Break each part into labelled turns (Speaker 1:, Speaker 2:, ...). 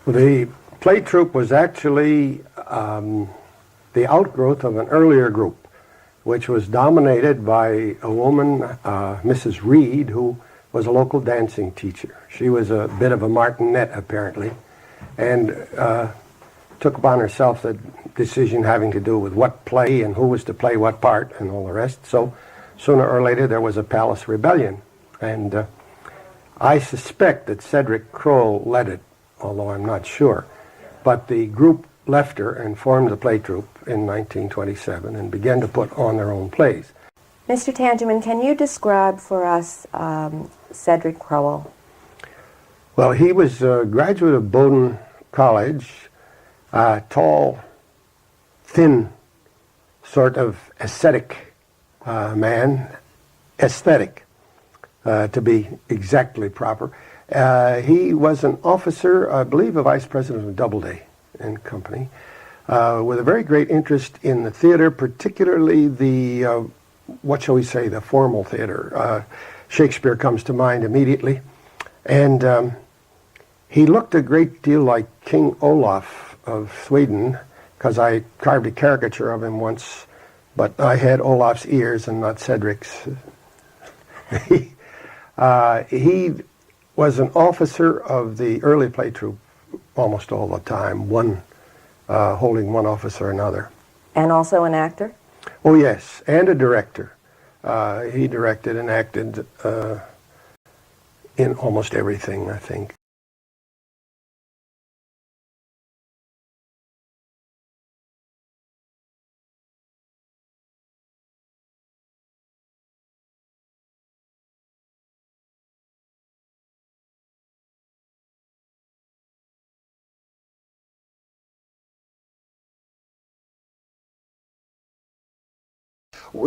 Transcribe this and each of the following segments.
Speaker 1: The play troupe was actually the outgrowth of an earlier group, which was dominated by a woman, Mrs. Reed, who was a local dancing teacher. She was a bit of a martinet, apparently, and took upon herself the decision having to do with what play and who was to play what part and all the rest. So sooner or later there was a palace rebellion, and I suspect that Cedric Crowe led it, although I'm not sure. But the group left her and formed the play troupe in 1927 and began to put on their own plays.
Speaker 2: Mr. Tangeman, can you describe for us Cedric Crowe?
Speaker 1: Well, he was a graduate of Bowdoin College, a tall, thin, sort of ascetic man, aesthetic, to be exactly proper. He was an officer, I believe, a vice president of Doubleday and Company, with a very great interest in the theater, particularly the, what shall we say, the formal theater. Shakespeare comes to mind immediately. And he looked a great deal like King Olaf of Sweden, because I carved a caricature of him once, but I had Olaf's ears and not Cedric's. He was an officer of the early play troupe almost all the time, holding one office or another.
Speaker 2: And also an actor?
Speaker 1: Oh, yes, and a director. He directed and acted in almost everything, I think.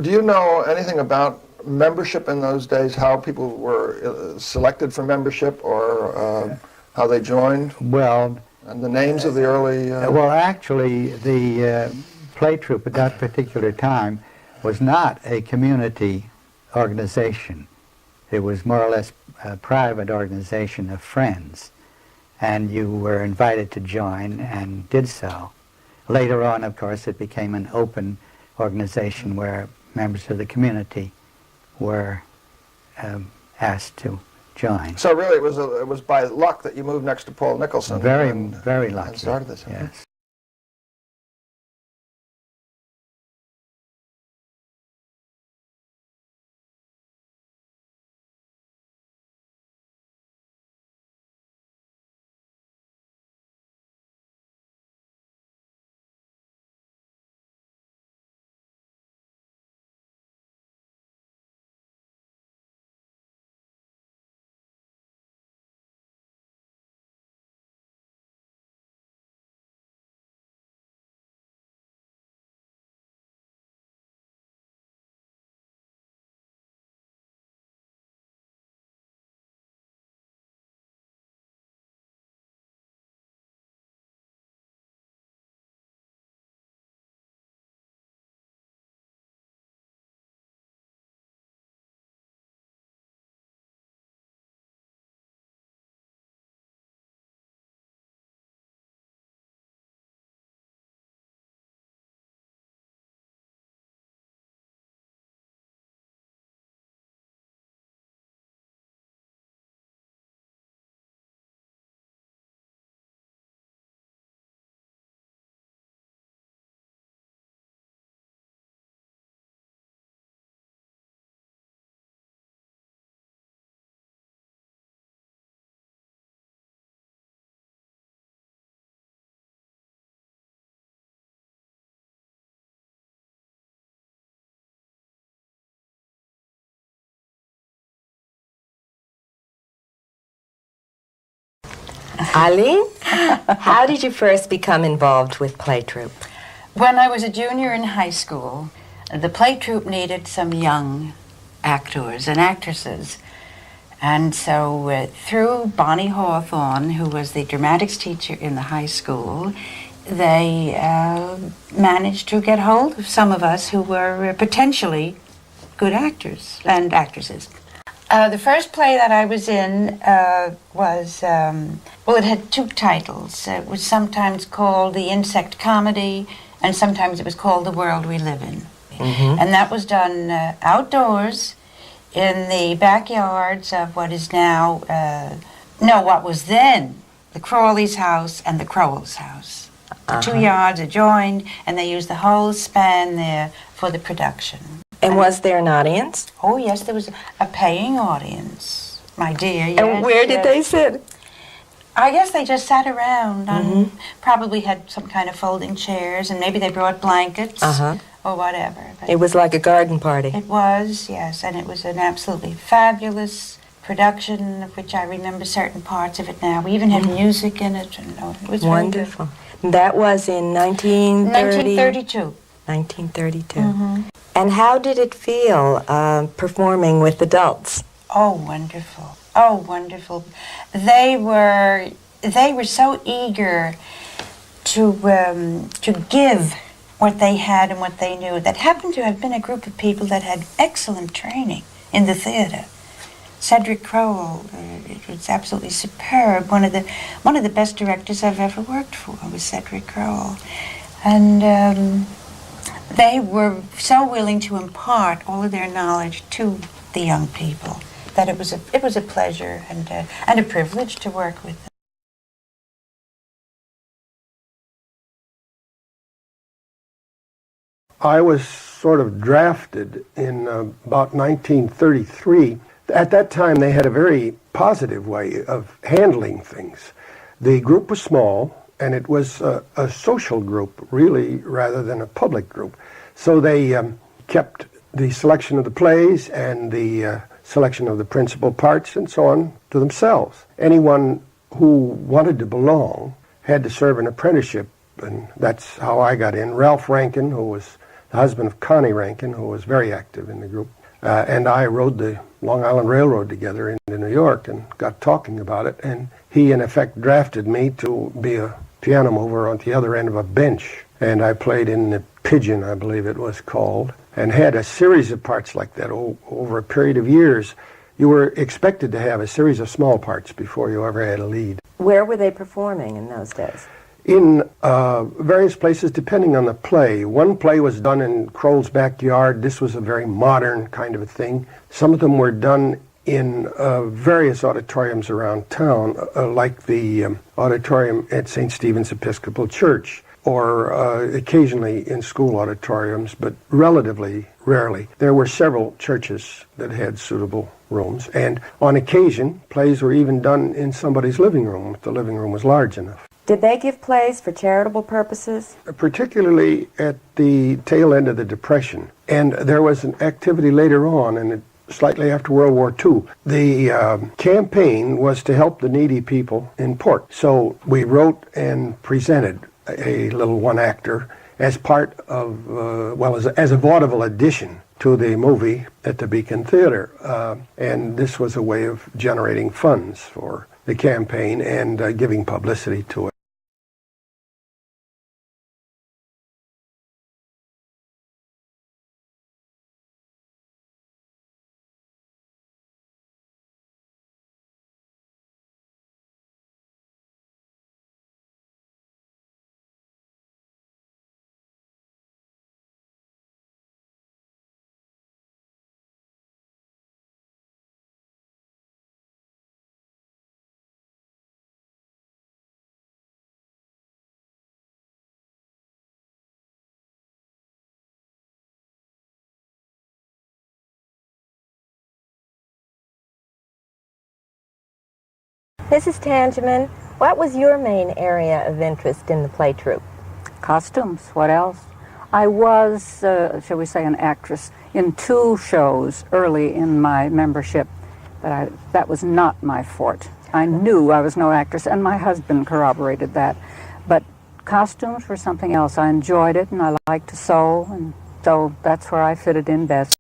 Speaker 3: Do you know anything about membership in those days, how people were selected for membership, or how they joined?
Speaker 4: Well,
Speaker 3: and the names of the early...
Speaker 4: Well, actually, the play troupe at that particular time was not a community organization. It was more or less a private organization of friends, and you were invited to join and did so. Later on, of course, it became an open organization where members of the community were asked to join.
Speaker 3: So really it was by luck that you moved next to Paul Nicholson.
Speaker 4: Very lucky.
Speaker 3: And started this.
Speaker 4: Yes.
Speaker 2: Eileen, how did you first become involved with play troupe?
Speaker 5: When I was a junior in high school, the play troupe needed some young actors and actresses. And so through Bonnie Hawthorne, who was the dramatics teacher in the high school, they managed to get hold of some of us who were potentially good actors and actresses. The first play that I was in was, well, it had two titles. It was sometimes called The Insect Comedy, and sometimes it was called The World We Live In. And that was done outdoors in the backyards of what is now, no, what was then the Crawley's house and the Crowell's house. The two yards adjoined, and they used the whole span there for the production.
Speaker 2: And was there an audience?
Speaker 5: Oh, yes, there was a paying audience, my dear. Yes,
Speaker 2: And where did they sit?
Speaker 5: I guess they just sat around and probably had some kind of folding chairs, and maybe they brought blankets or whatever. But
Speaker 2: It was like a garden party.
Speaker 5: it was, yes, and it was an absolutely fabulous production of which I remember certain parts of it now. We even had music in it, and it was very good.
Speaker 2: Wonderful. That was in 1930?
Speaker 5: 1932.
Speaker 2: 1932. And how did it feel performing with adults?
Speaker 5: Oh, wonderful. Oh, wonderful. They were so eager to give what they had and what they knew. That happened to have been a group of people that had excellent training in the theater. Cedric Crowell, it was absolutely superb. One of the best directors I've ever worked for was Cedric Crowell. And they were so willing to impart all of their knowledge to the young people that it was a pleasure and a privilege to work with them.
Speaker 1: I was sort of drafted in about 1933. At that time, they had a very positive way of handling things. The group was small, and it was a social group, really, rather than a public group. So they kept the selection of the plays and the selection of the principal parts and so on to themselves. Anyone who wanted to belong had to serve an apprenticeship, and that's how I got in. Ralph Rankin, who was the husband of Connie Rankin, who was very active in the group, and I rode the Long Island Railroad together into New York and got talking about it, and he in effect drafted me to be a piano mover on the other end of a bench, and I played in the Pigeon, I believe it was called, and had a series of parts like that over a period of years. You were expected to have a series of small parts before you ever had a lead.
Speaker 2: Where were they performing in those days?
Speaker 1: In various places, depending on the play. One play was done in Kroll's backyard. This was a very modern kind of a thing. Some of them were done in various auditoriums around town, like the auditorium at St. Stephen's Episcopal Church, or occasionally in school auditoriums, but relatively rarely. There were several churches that had suitable rooms, and on occasion, plays were even done in somebody's living room, if the living room was large enough.
Speaker 2: Did they give plays for charitable purposes?
Speaker 1: Particularly at the tail end of the Depression. And there was an activity later on, and slightly after World War II. The campaign was to help the needy people in port. So we wrote and presented a little one-actor as part of, as a vaudeville addition to the movie at the Beacon Theater. And this was a way of generating funds for the campaign and giving publicity to it.
Speaker 2: Mrs. Tangeman, what was your main area of interest in the play troupe?
Speaker 6: Costumes, what else? I was, shall we say, an actress in 2 shows early in my membership, but that was not my forte. I knew I was no actress, and my husband corroborated that. But costumes were something else. I enjoyed it, and I liked to sew, and so that's where I fitted in best.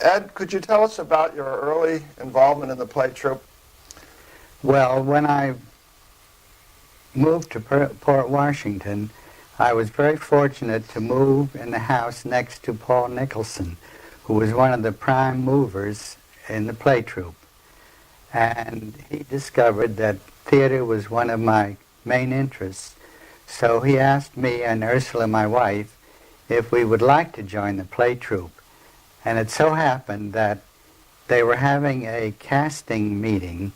Speaker 3: Ed, could you tell us about your early involvement in the play troupe?
Speaker 4: Well, when I moved to Port Washington, I was very fortunate to move in the house next to Paul Nicholson, who was one of the prime movers in the play troupe. And he discovered that theater was one of my main interests. So he asked me and Ursula, my wife, if we would like to join the play troupe. And it so happened that they were having a casting meeting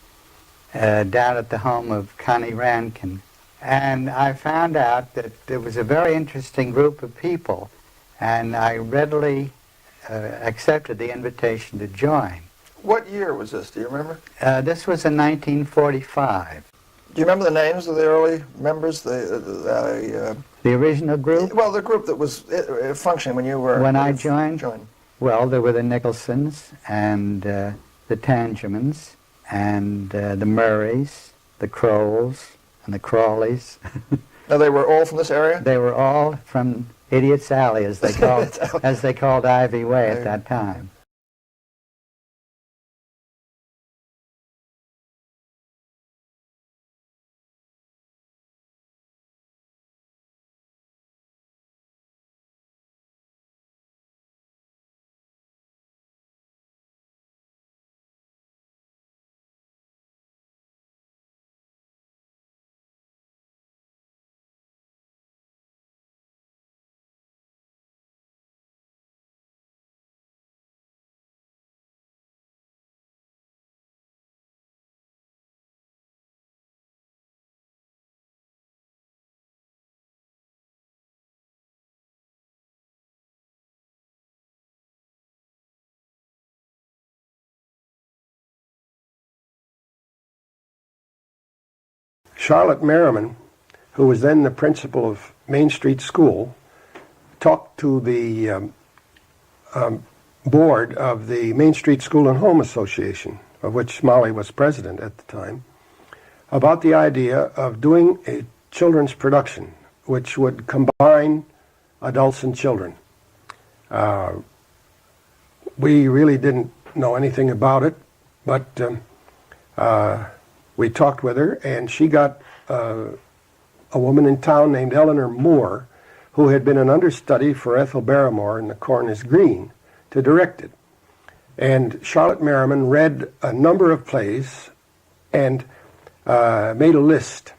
Speaker 4: down at the home of Connie Rankin. And I found out that there was a very interesting group of people, and I readily accepted the invitation to join.
Speaker 3: What year was this? Do you remember?
Speaker 4: This was in 1945.
Speaker 3: Do you remember the names of the early members? The
Speaker 4: original group?
Speaker 3: Well, the group that was functioning when you were...
Speaker 4: When I joined? Well, there were the Nicholsons and the Tangemans and the Murrays, the Crowells, and the Crawleys.
Speaker 3: Now, they were all from this area?
Speaker 4: They were all from Idiot's Alley, as they called Ivy Way at that time.
Speaker 1: Charlotte Merriman, who was then the principal of Main Street School, talked to the board of the Main Street School and Home Association, of which Molly was president at the time, about the idea of doing a children's production which would combine adults and children. We really didn't know anything about it, but we talked with her, and she got a woman in town named Eleanor Moore, who had been an understudy for Ethel Barrymore in The Corn is Green, to direct it. And Charlotte Merriman read a number of plays and made a list.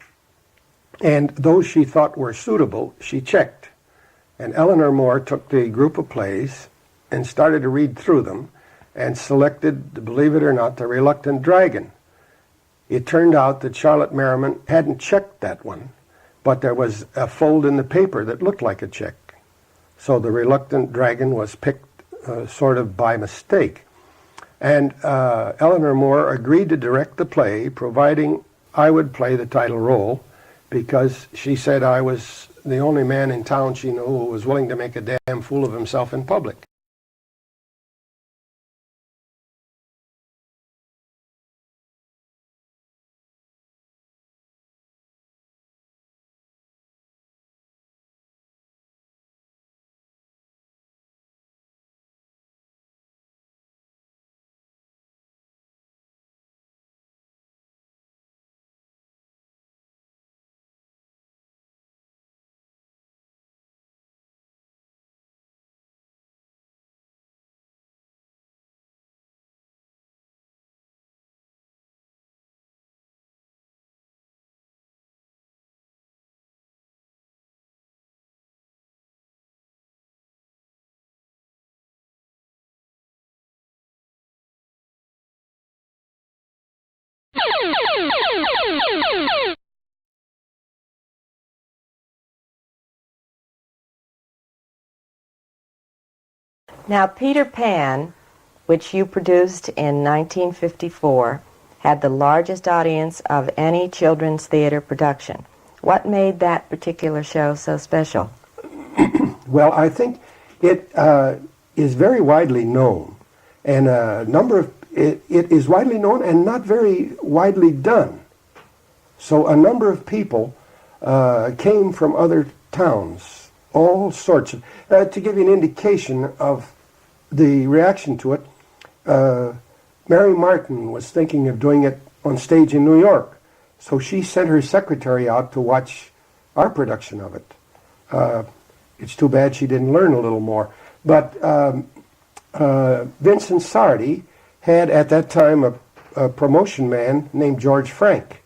Speaker 1: And those she thought were suitable, she checked. And Eleanor Moore took the group of plays and started to read through them and selected, believe it or not, The Reluctant Dragon. It turned out that Charlotte Merriman hadn't checked that one, but there was a fold in the paper that looked like a check. So The Reluctant Dragon was picked sort of by mistake. And Eleanor Moore agreed to direct the play, providing I would play the title role, because she said I was the only man in town she knew who was willing to make a damn fool of himself in public.
Speaker 2: Now, Peter Pan, which you produced in 1954, had the largest audience of any children's theater production. What made that particular show so special?
Speaker 1: Well, I think it is very widely known, and it is widely known and not very widely done. So a number of people came from other towns, all sorts of. To give you an indication of the reaction to it, Mary Martin was thinking of doing it on stage in New York. So she sent her secretary out to watch our production of it. It's too bad she didn't learn a little more. But Vincent Sardi had at that time a promotion man named George Frank.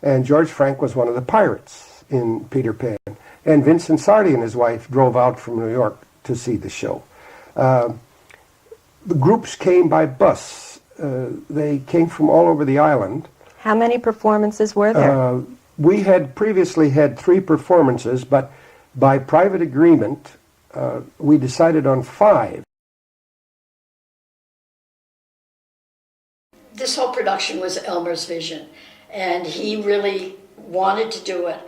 Speaker 1: And George Frank was one of the pirates in Peter Pan. And Vincent Sardi and his wife drove out from New York to see the show. The groups came by bus. They came from all over the island.
Speaker 2: How many performances were there?
Speaker 1: We had previously had 3 performances, but by private agreement, we decided on 5.
Speaker 7: This whole production was Elmer's vision, and he really wanted to do it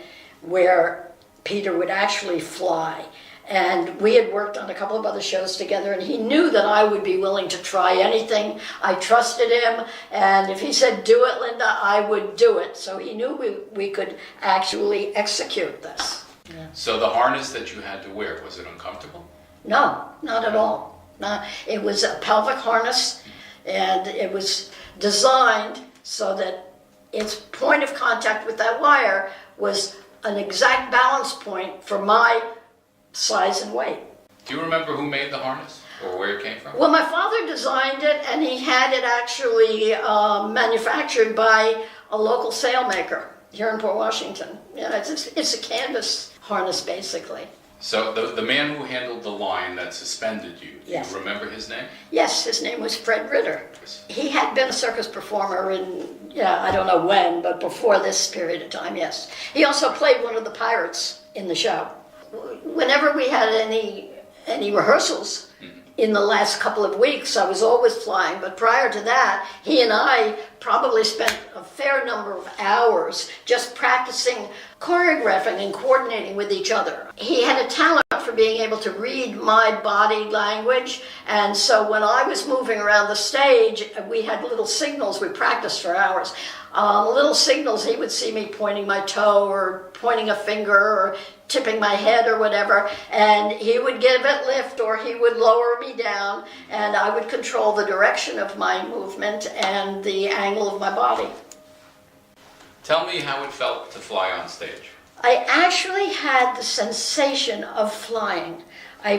Speaker 7: where Peter would actually fly. And we had worked on a couple of other shows together, and he knew that I would be willing to try anything. I trusted him, and if he said, do it, Linda, I would do it. So he knew we could actually execute this. Yeah.
Speaker 8: So the harness that you had to wear, was it uncomfortable?
Speaker 7: No, not at all. No, it was a pelvic harness, and it was designed so that its point of contact with that wire was an exact balance point for my size and weight.
Speaker 8: Do you remember who made the harness or where it came from?
Speaker 7: Well, my father designed it, and he had it actually manufactured by a local sailmaker here in Port Washington. Yeah, it's a canvas harness, basically.
Speaker 8: So the man who handled the line that suspended you, do
Speaker 7: Yes.
Speaker 8: you remember his name?
Speaker 7: Yes, his name was Fred Ritter. He had been a circus performer in, I don't know when, but before this period of time, yes. He also played one of the pirates in the show. Whenever we had any rehearsals in the last couple of weeks, I was always flying. But prior to that, he and I probably spent a fair number of hours just practicing choreographing and coordinating with each other. He had a talent for being able to read my body language, and so when I was moving around the stage, we had little signals. We practiced for hours. Little signals, he would see me pointing my toe or pointing a finger or tipping my head or whatever, and he would give it lift or he would lower me down, and I would control the direction of my movement and the angle of my body.
Speaker 8: Tell me how it felt to fly on stage.
Speaker 7: I actually had the sensation of flying. I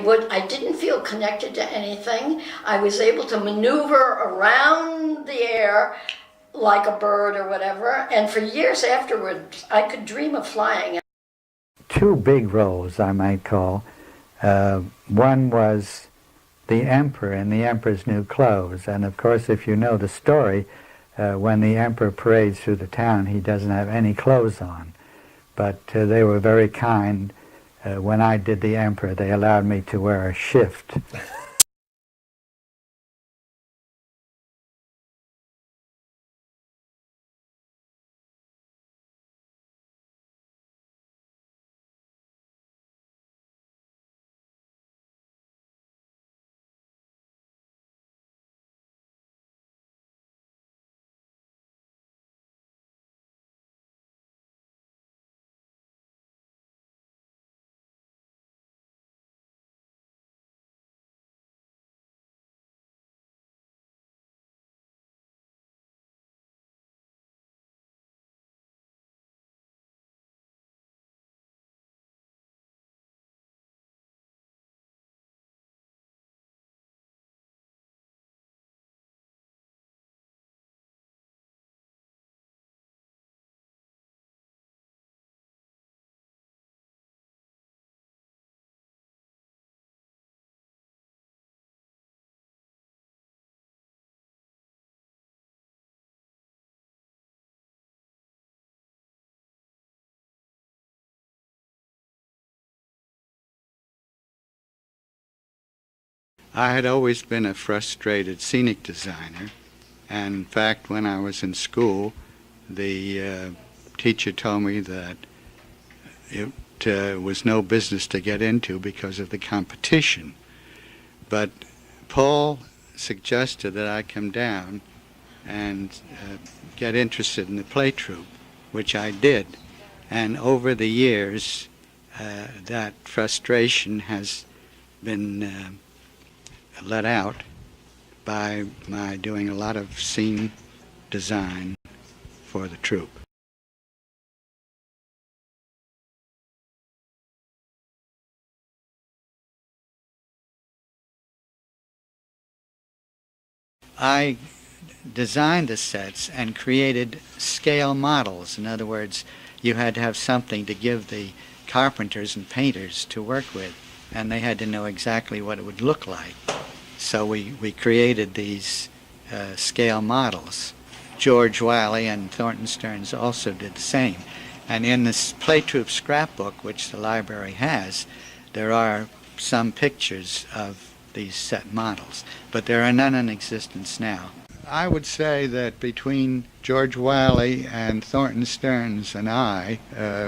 Speaker 7: didn't feel connected to anything. I was able to maneuver around the air like a bird or whatever, and for years afterwards, I could dream of flying.
Speaker 4: 2 big roles, I might call. One was the Emperor in the Emperor's New Clothes, and of course, if you know the story, when the Emperor parades through the town, he doesn't have any clothes on. But they were very kind. When I did the Emperor, they allowed me to wear a shift. I had always been a frustrated scenic designer, and in fact, when I was in school, the teacher told me that it was no business to get into because of the competition. But Paul suggested that I come down and get interested in the play troupe, which I did. And over the years, that frustration has been let out, by my doing a lot of scene design for the troupe. I designed the sets and created scale models. In other words, you had to have something to give the carpenters and painters to work with, and they had to know exactly what it would look like. So we created these scale models. George Wiley and Thornton Stearns also did the same. And in this play troupe scrapbook, which the library has, there are some pictures of these set models, but there are none in existence now. I would say that between George Wiley and Thornton Stearns and I,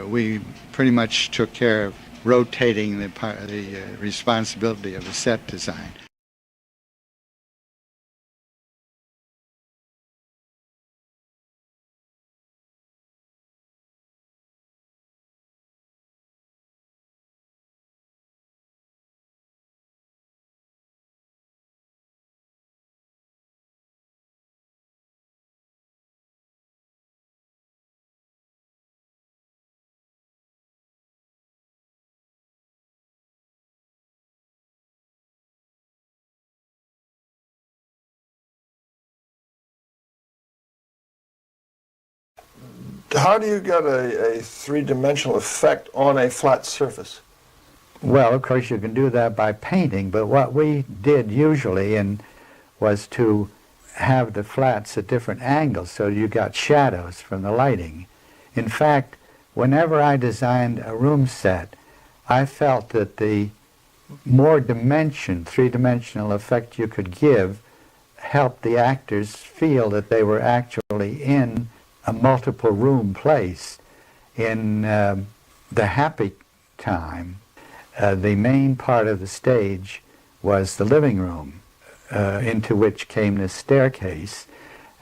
Speaker 4: we pretty much took care of rotating the responsibility of the set design.
Speaker 3: How do you get a three-dimensional effect on a flat surface?
Speaker 4: Well, of course, you can do that by painting, but what we did usually was to have the flats at different angles so you got shadows from the lighting. In fact, whenever I designed a room set, I felt that the more three-dimensional effect you could give helped the actors feel that they were actually in a multiple room place. In the happy time, the main part of the stage was the living room, into which came this staircase,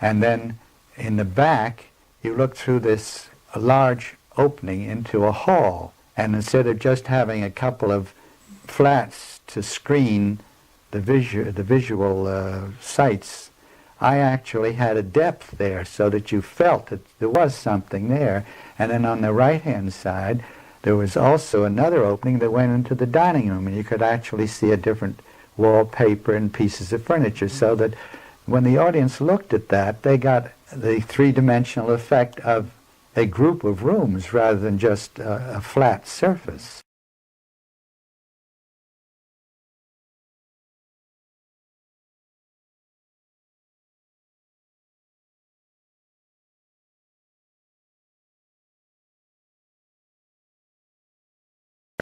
Speaker 4: and then in the back you look through this large opening into a hall, and instead of just having a couple of flats to screen the visual sights, I actually had a depth there so that you felt that there was something there. And then on the right-hand side, there was also another opening that went into the dining room, and you could actually see a different wallpaper and pieces of furniture, so that when the audience looked at that, they got the three-dimensional effect of a group of rooms rather than just a flat surface.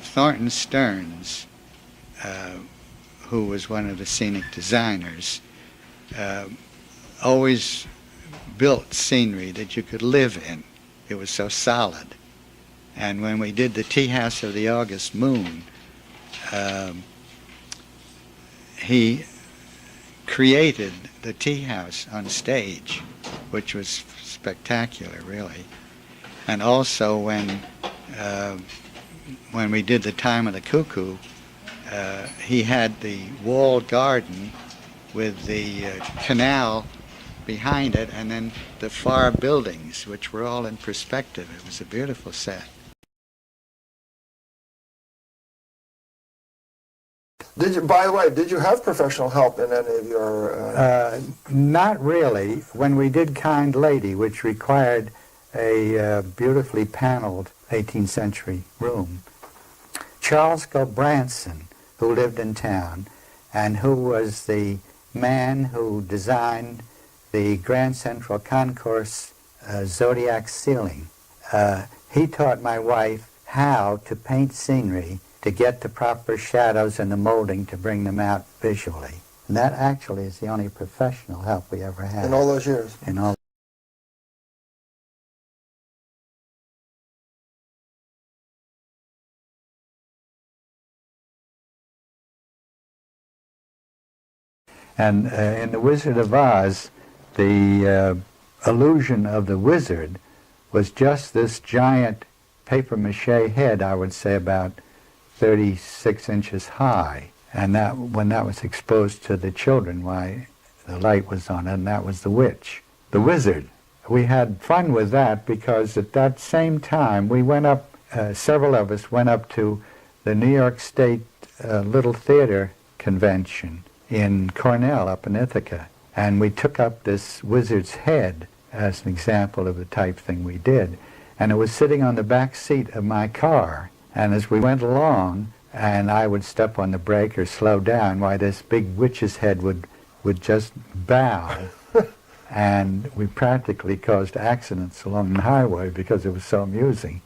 Speaker 4: Thornton Stearns, who was one of the scenic designers, always built scenery that you could live in. It was so solid. And when we did the Tea House of the August Moon, he created the tea house on stage, which was spectacular, really. And also when we did the Time of the Cuckoo, he had the walled garden with the canal behind it, and then the far buildings, which were all in perspective. It was a beautiful set.
Speaker 3: By the way, did you have professional help in any of your...
Speaker 4: Not really. When we did Kind Lady, which required a beautifully paneled 18th century room, Charles Gulbranson, who lived in town and who was the man who designed the Grand Central Concourse zodiac ceiling, he taught my wife how to paint scenery to get the proper shadows and the molding to bring them out visually. And that actually is the only professional help we ever had.
Speaker 3: In all those years?
Speaker 4: In all. And in The Wizard of Oz, the illusion of the wizard was just this giant papier-mâché head, I would say about 36 inches high. And that, when that was exposed to the children, why, the light was on it, and that was the witch, the wizard. We had fun with that because at that same time we went up, several of us went up to the New York State Little Theater Convention in Cornell up in Ithaca, and we took up this wizard's head as an example of the type thing we did. And it was sitting on the back seat of my car, and as we went along, and I would step on the brake or slow down, why this big witch's head would just bow. And we practically caused accidents along the highway because it was so amusing.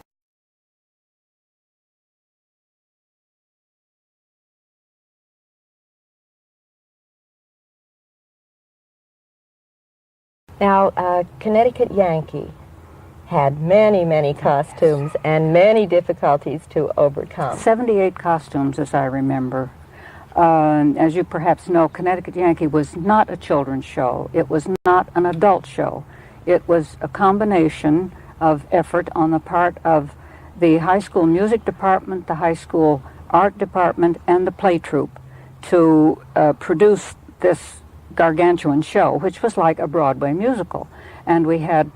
Speaker 2: Now, Connecticut Yankee had many, many costumes and many difficulties to overcome.
Speaker 6: 78 costumes, as I remember. As you perhaps know, Connecticut Yankee was not a children's show. It was not an adult show. It was a combination of effort on the part of the high school music department, the high school art department, and the play troupe to produce this gargantuan show, which was like a Broadway musical. And we had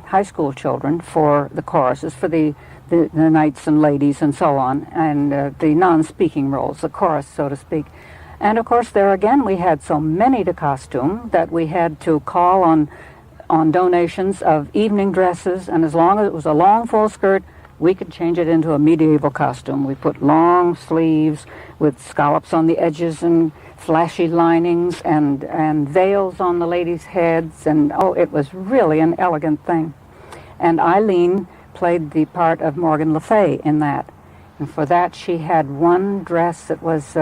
Speaker 6: high school children for the choruses, for the knights and ladies and so on, and the non-speaking roles, the chorus, so to speak. And of course, there again, we had so many to costume that we had to call on donations of evening dresses, and as long as it was a long full skirt, we could change it into a medieval costume. We put long sleeves with scallops on the edges and flashy linings and veils on the ladies' heads, and oh, it was really an elegant thing. And Eileen played the part of Morgan Le Fay in that. And for that, she had one dress that was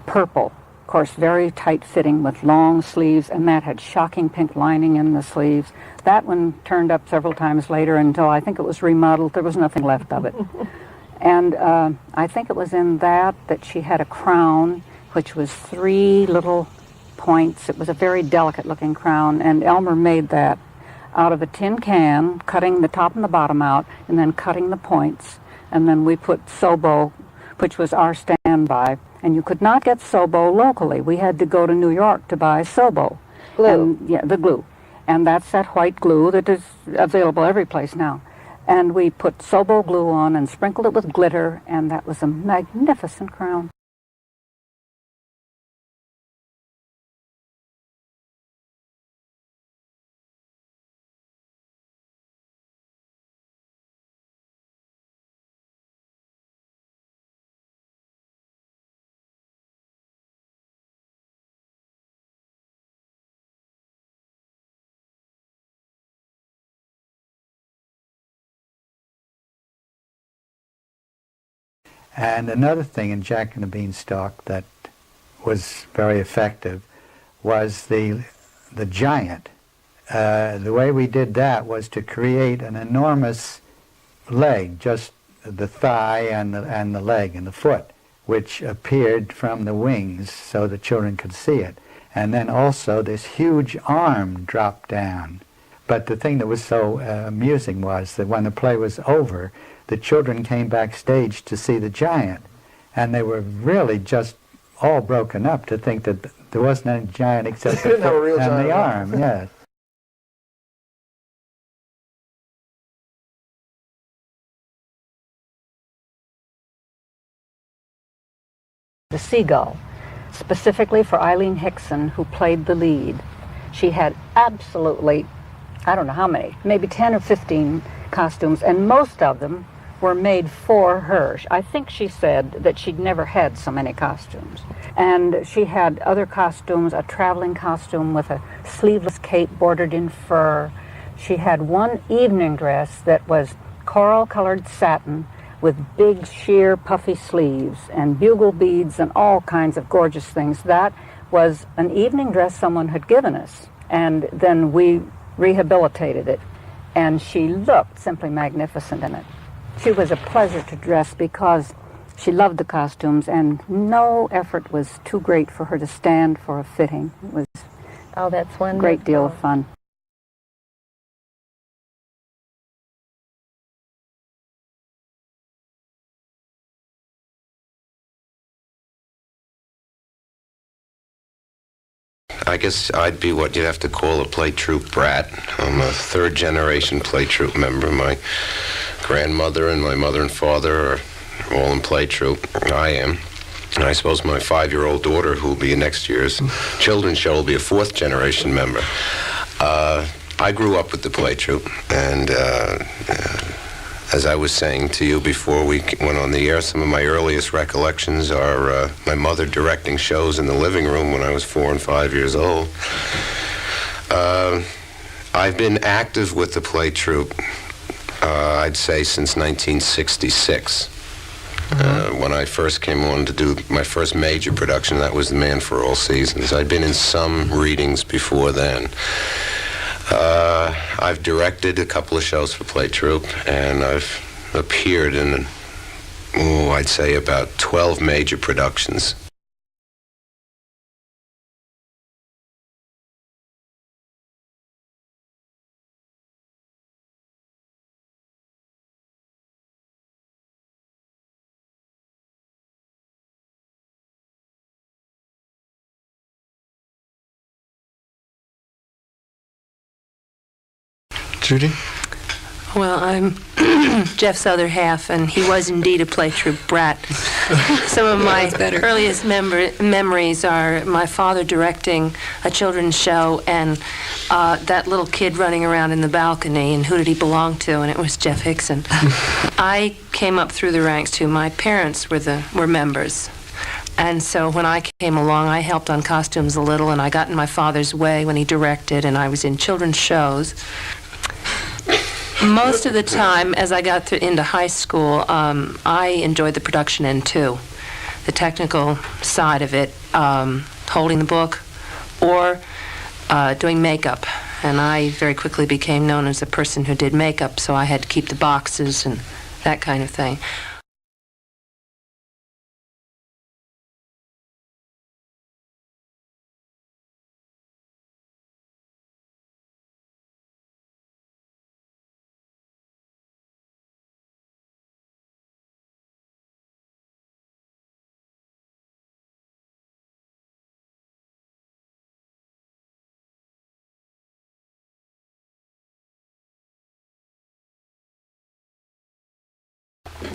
Speaker 6: purple, of course, very tight-fitting with long sleeves, and that had shocking pink lining in the sleeves. That one turned up several times later until I think it was remodeled. There was nothing left of it. And I think it was in that she had a crown, which was 3 little points. It was a very delicate-looking crown, and Elmer made that out of a tin can, cutting the top and the bottom out, and then cutting the points. And then we put Sobo, which was our standby. And you could not get Sobo locally. We had to go to New York to buy Sobo.
Speaker 2: Glue.
Speaker 6: And, yeah, the glue. And that's that white glue that is available every place now. And we put Sobo glue on and sprinkled it with glitter, and that was a magnificent crown.
Speaker 4: And another thing in Jack and the Beanstalk that was very effective was the giant. The way we did that was to create an enormous leg, just the thigh and the leg and the foot, which appeared from the wings so the children could see it. And then also this huge arm dropped down. But the thing that was so amusing was that when the play was over, the children came backstage to see the giant, and they were really just all broken up to think that there wasn't any giant except the foot and the arm. Yes.
Speaker 6: The Seagull, specifically for Eileen Hickson, who played the lead. She had absolutely, I don't know how many, maybe 10 or 15 costumes, and most of them were made for her. I think she said that she'd never had so many costumes. And she had other costumes, a traveling costume with a sleeveless cape bordered in fur. She had one evening dress that was coral-colored satin with big, sheer, puffy sleeves and bugle beads and all kinds of gorgeous things. That was an evening dress someone had given us, and then we rehabilitated it. And she looked simply magnificent in it. She was a pleasure to dress because she loved the costumes, and no effort was too great for her to stand for a fitting. It was
Speaker 2: that's wonderful.
Speaker 6: a great deal of fun.
Speaker 9: I guess I'd be what you'd have to call a play troupe brat. I'm a third-generation play troupe member. My grandmother and my mother and father are all in play troupe. I am. And I suppose my 5-year-old daughter, who will be next year's children's show, will be a fourth-generation member. I grew up with the play troupe, and as I was saying to you before we went on the air, some of my earliest recollections are my mother directing shows in the living room when I was 4 and 5 years old. I've been active with the play troupe, I'd say, since 1966. When I first came on to do my first major production, that was The Man for All Seasons. I'd been in some readings before then. I've directed a couple of shows for Play Troupe, and I've appeared in, I'd say about 12 major productions.
Speaker 3: Judy?
Speaker 10: Well, I'm Jeff's other half, and he was indeed a play troupe brat. Some of my earliest memories are my father directing a children's show, and that little kid running around in the balcony, and who did he belong to? And it was Jeff Hickson. I came up through the ranks, too. My parents were members. And so when I came along, I helped on costumes a little, and I got in my father's way when he directed, and I was in children's shows. Most of the time, as I got into high school, I enjoyed the production end, too. The technical side of it, holding the book, or doing makeup. And I very quickly became known as a person who did makeup, so I had to keep the boxes and that kind of thing.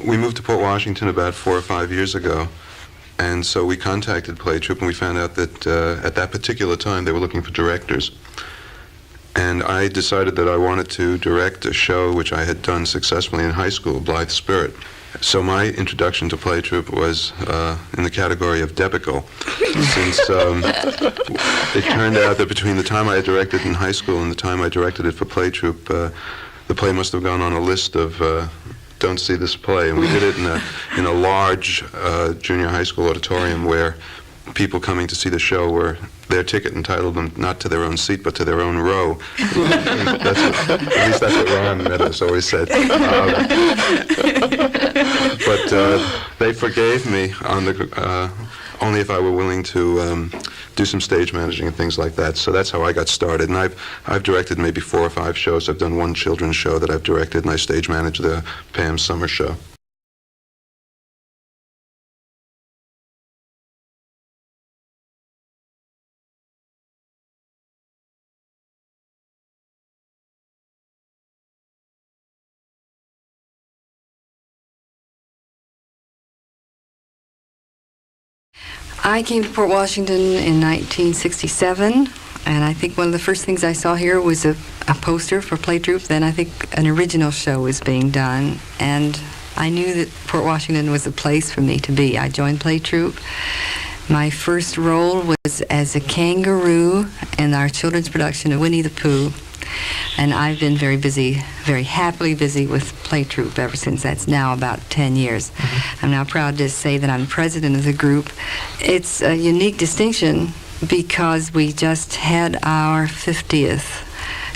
Speaker 11: We moved to Port Washington about 4 or 5 years ago, and so we contacted Play Troupe, and we found out that at that particular time they were looking for directors. And I decided that I wanted to direct a show which I had done successfully in high school, Blithe Spirit. So my introduction to Play Troupe was in the category of debacle, since it turned out that between the time I had directed in high school and the time I directed it for Play Troupe, the play must have gone on a list of don't see this play. And we did it in a large junior high school auditorium where people coming to see the show were, their ticket entitled them not to their own seat but to their own row. At least that's what Ron Meadows always said. But they forgave me on the only if I were willing to do some stage managing and things like that. So that's how I got started. And I've directed maybe 4 or 5 shows. I've done one children's show that I've directed, and I stage managed the Pam Summer Show.
Speaker 12: I came to Port Washington in 1967, and I think one of the first things I saw here was a poster for Play Troupe. Then I think an original show was being done, and I knew that Port Washington was a place for me to be. I joined Play Troupe. My first role was as a kangaroo in our children's production of Winnie the Pooh. And I've been very busy, very happily busy with Play Troupe ever since. That's now about 10 years. I'm now proud to say that I'm president of the group. It's a unique distinction because we just had our 50th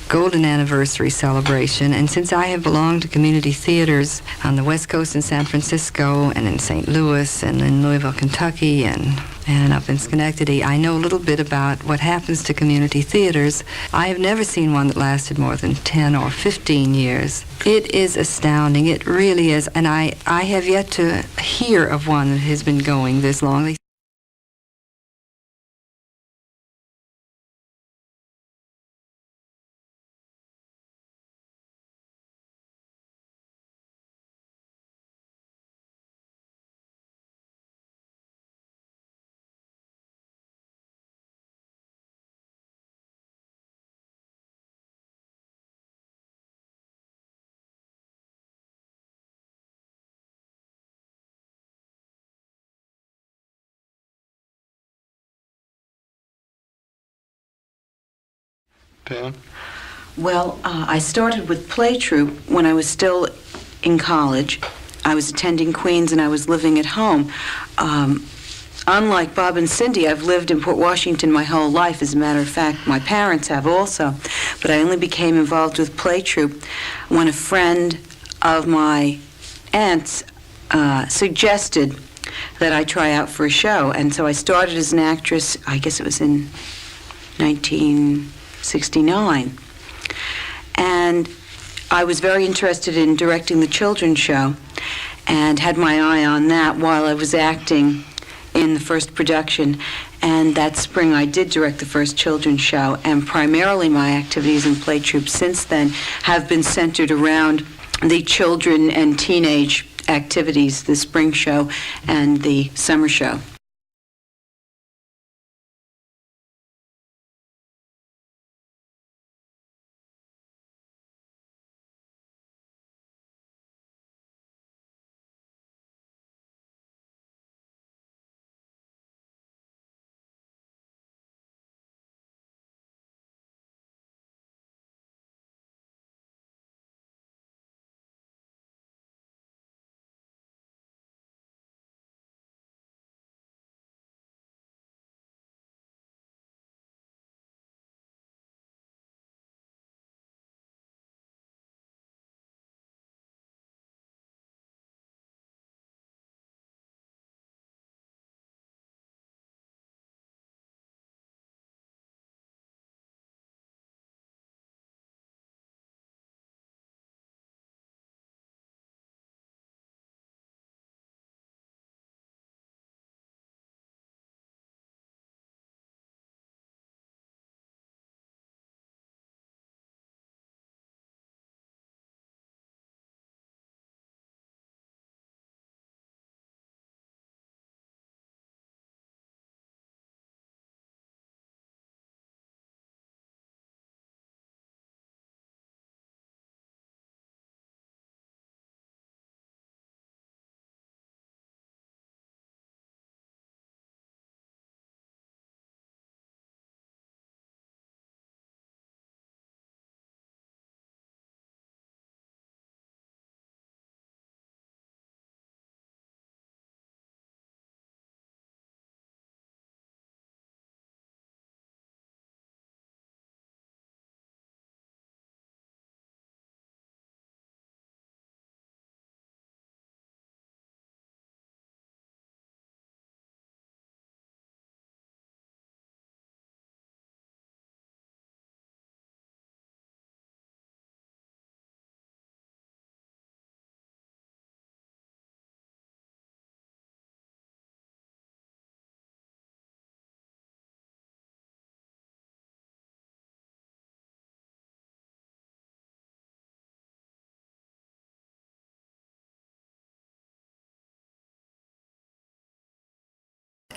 Speaker 12: golden anniversary celebration, and since I have belonged to community theaters on the West Coast in San Francisco and in St. Louis and in Louisville, Kentucky, and up in Schenectady, I know a little bit about what happens to community theaters. I have never seen one that lasted more than 10 or 15 years. It is astounding. It really is. And I have yet to hear of one that has been going this long.
Speaker 11: Pam?
Speaker 13: Well, I started with play troupe when I was still in college. I was attending Queens and I was living at home. Unlike Bob and Cindy, I've lived in Port Washington my whole life. As a matter of fact, my parents have also. But I only became involved with play troupe when a friend of my aunt's suggested that I try out for a show. And so I started as an actress, I guess it was in 1969. And I was very interested in directing the children's show and had my eye on that while I was acting in the first production. And that spring I did direct the first children's show, and primarily my activities in play troupe since then have been centered around the children and teenage activities, the spring show and the summer show.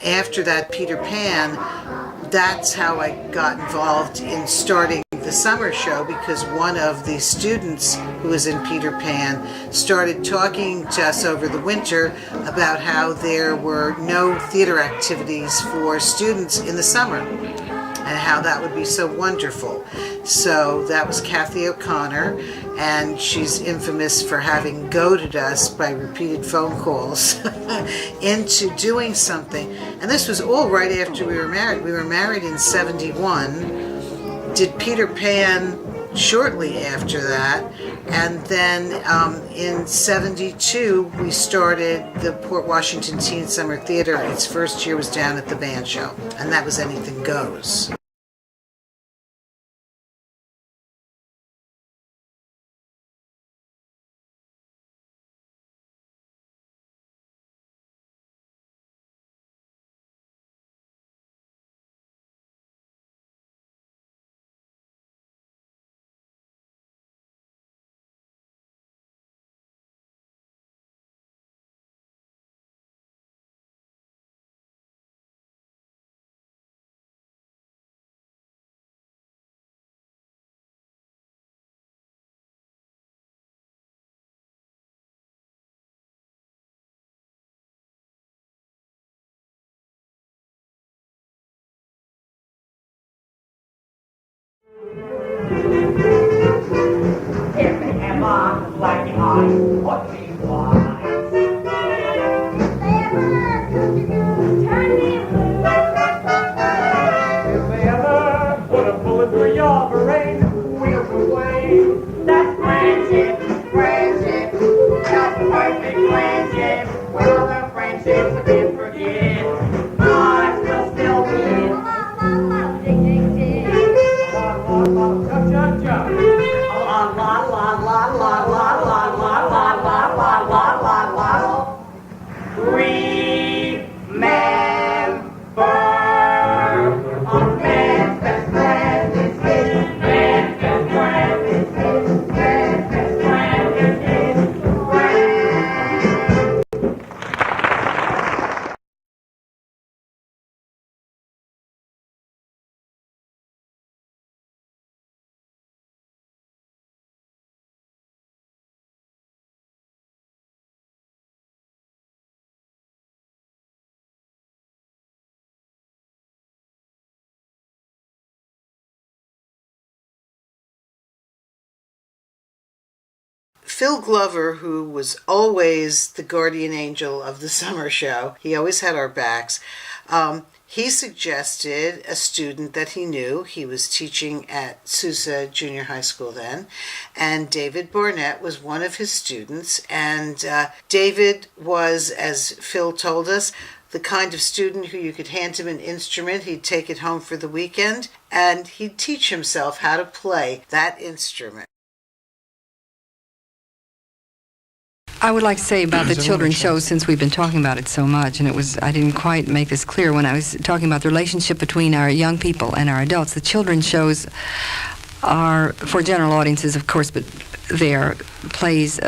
Speaker 14: After that Peter Pan, that's how I got involved in starting the summer show, because one of the students who was in Peter Pan started talking to us over the winter about how there were no theater activities for students in the summer and how that would be so wonderful. So that was Kathy O'Connor, and she's infamous for having goaded us by repeated phone calls into doing something. And this was all right after we were married. We were married in 71, did Peter Pan shortly after that, and then in 72 we started the Port Washington Teen Summer Theater. Its first year was down at the band show, and that was Anything Goes.
Speaker 15: If they have on black eyes, what do you want? If they ever put a bullet through your brain, we'll complain. That's friendship, friendship, just a perfect friendship. When other friendships have been forgiven, I still believe. Ding, ding, ding. Chug, chug, chug. La la la la la la la la la la la la la la. Remember, a man's best friend is his man's best friend is his man's best friend is his friend.
Speaker 14: Phil Glover, who was always the guardian angel of the summer show, he always had our backs, he suggested a student that he knew. He was teaching at Sousa Junior High School then, and David Barnett was one of his students. And David was, as Phil told us, the kind of student who you could hand him an instrument, he'd take it home for the weekend, and he'd teach himself how to play that instrument.
Speaker 12: I would like to say about the children's shows, since we've been talking about it so much, and I didn't quite make this clear when I was talking about the relationship between our young people and our adults. The children's shows are for general audiences, of course, but they are plays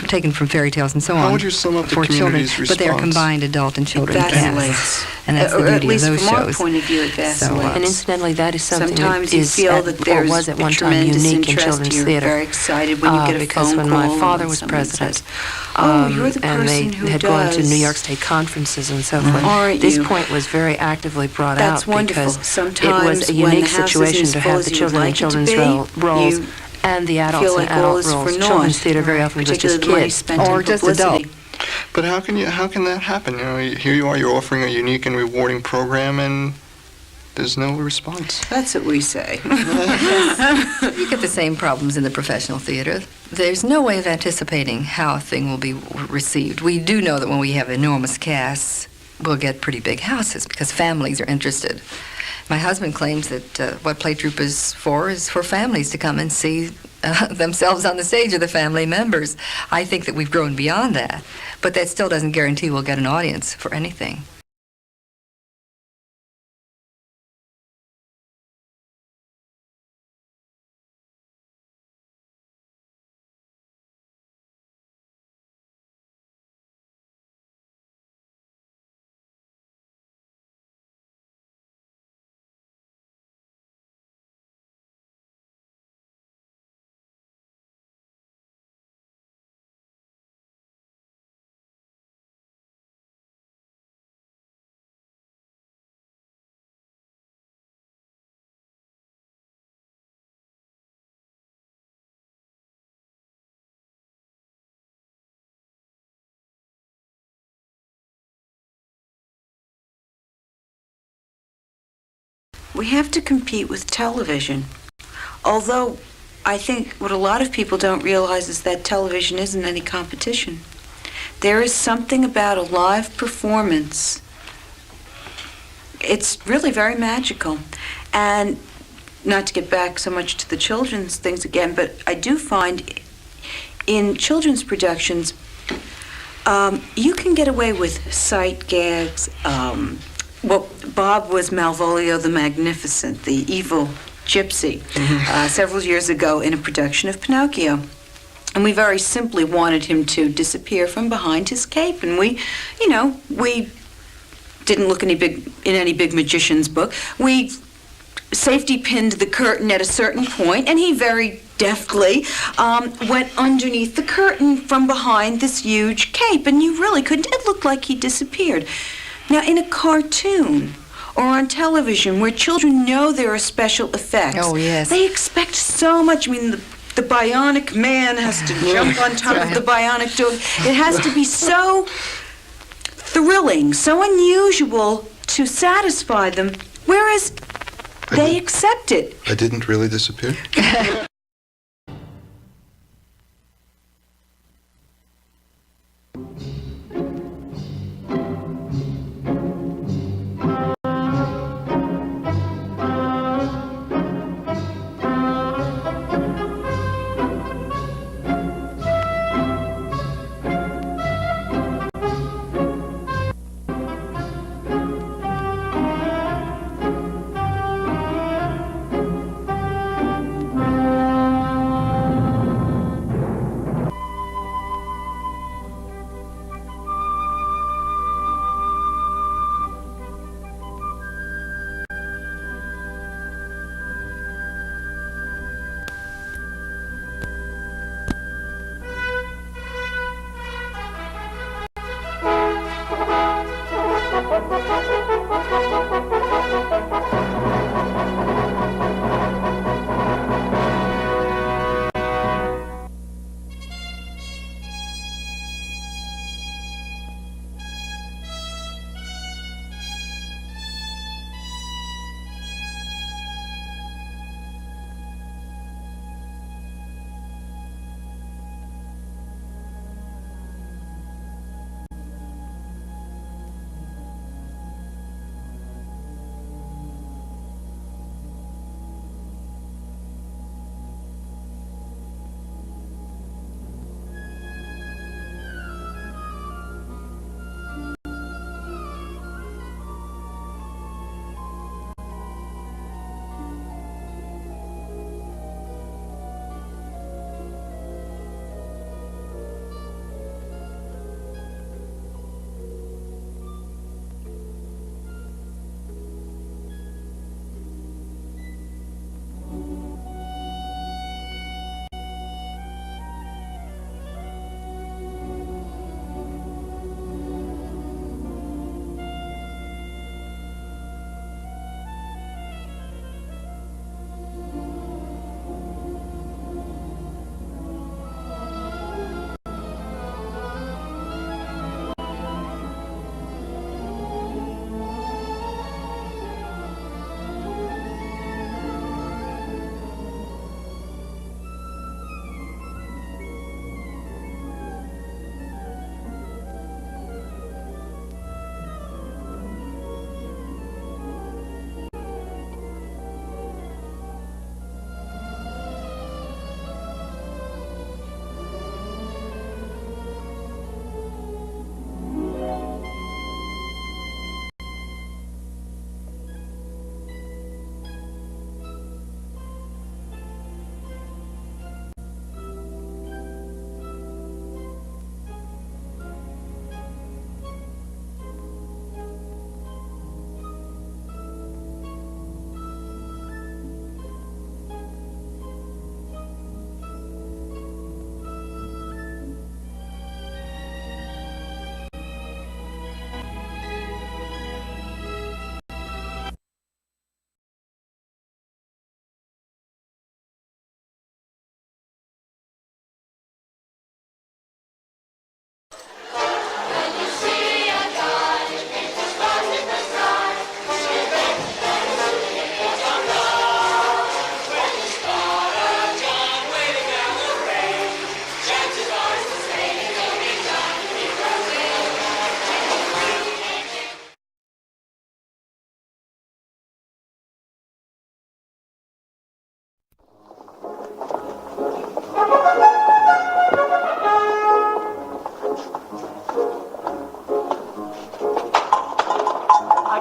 Speaker 12: taken from fairy tales and so on.
Speaker 3: How would you sum up the
Speaker 12: for children,
Speaker 3: community's response?
Speaker 12: but they are combined adult and children casts, and that's the
Speaker 13: Or at
Speaker 12: beauty
Speaker 13: least
Speaker 12: of those
Speaker 13: from our
Speaker 12: shows.
Speaker 13: point of view, it vacillates.
Speaker 10: And incidentally, that is something
Speaker 13: Sometimes
Speaker 10: that
Speaker 13: you
Speaker 10: is
Speaker 13: feel
Speaker 10: at,
Speaker 13: that
Speaker 10: or
Speaker 13: there's
Speaker 10: was at
Speaker 13: a
Speaker 10: one time
Speaker 13: tremendous
Speaker 10: unique in
Speaker 13: interest.
Speaker 10: children's
Speaker 13: You're
Speaker 10: theater.
Speaker 13: very excited when you get a
Speaker 10: because
Speaker 13: phone
Speaker 10: when
Speaker 13: call
Speaker 10: my father
Speaker 13: and
Speaker 10: was
Speaker 13: someone
Speaker 10: president,
Speaker 13: says, "Oh, you're the
Speaker 10: and they
Speaker 13: person who
Speaker 10: had gone to
Speaker 13: does."
Speaker 10: New York State conferences and so forth.
Speaker 13: Aren't
Speaker 10: This
Speaker 13: you?
Speaker 10: point was very actively brought
Speaker 13: That's
Speaker 10: out
Speaker 13: wonderful.
Speaker 10: because
Speaker 13: Sometimes
Speaker 10: it was a
Speaker 13: when
Speaker 10: unique
Speaker 13: the house
Speaker 10: situation
Speaker 13: isn't
Speaker 10: to
Speaker 13: as full
Speaker 10: have
Speaker 13: as
Speaker 10: the
Speaker 13: you
Speaker 10: children
Speaker 13: would
Speaker 10: in
Speaker 13: like it to
Speaker 10: children's
Speaker 13: be,
Speaker 10: roles
Speaker 13: you
Speaker 10: and the adults
Speaker 13: feel
Speaker 10: in
Speaker 13: like all
Speaker 10: adult
Speaker 13: is for
Speaker 10: roles.
Speaker 13: naught.
Speaker 10: Children's theater very often was just
Speaker 13: Particularly the money
Speaker 10: kids.
Speaker 13: spent in
Speaker 12: Or just
Speaker 13: publicity.
Speaker 12: adult.
Speaker 11: But how can that happen? You know, here you are, you're offering a unique and rewarding program, and there's no response.
Speaker 13: That's what we say.
Speaker 12: You get the same problems in the professional theater. There's no way of anticipating how a thing will be received. We do know that when we have enormous casts, we'll get pretty big houses because families are interested. My husband claims that what Play Troupe is for families to come and see themselves on the stage or the family members. I think that we've grown beyond that, but that still doesn't guarantee we'll get an audience for anything.
Speaker 13: We have to compete with television. Although I think what a lot of people don't realize is that television isn't any competition. There is something about a live performance. It's really very magical. And not to get back so much to the children's things again, but I do find in children's productions, you can get away with sight gags. Well, Bob was Malvolio the Magnificent, the evil gypsy, several years ago in a production of Pinocchio. And we very simply wanted him to disappear from behind his cape. And we didn't look in any big magician's book. We safety pinned the curtain at a certain point, and he very deftly went underneath the curtain from behind this huge cape. And you really couldn't, it looked like he disappeared. Now, in a cartoon, or on television where children know there are special effects.
Speaker 12: Oh, yes.
Speaker 13: They expect so much. I mean, the bionic man has to jump on top of the bionic dog. It has to be so thrilling, so unusual to satisfy them, whereas they accept it.
Speaker 11: I didn't really disappear?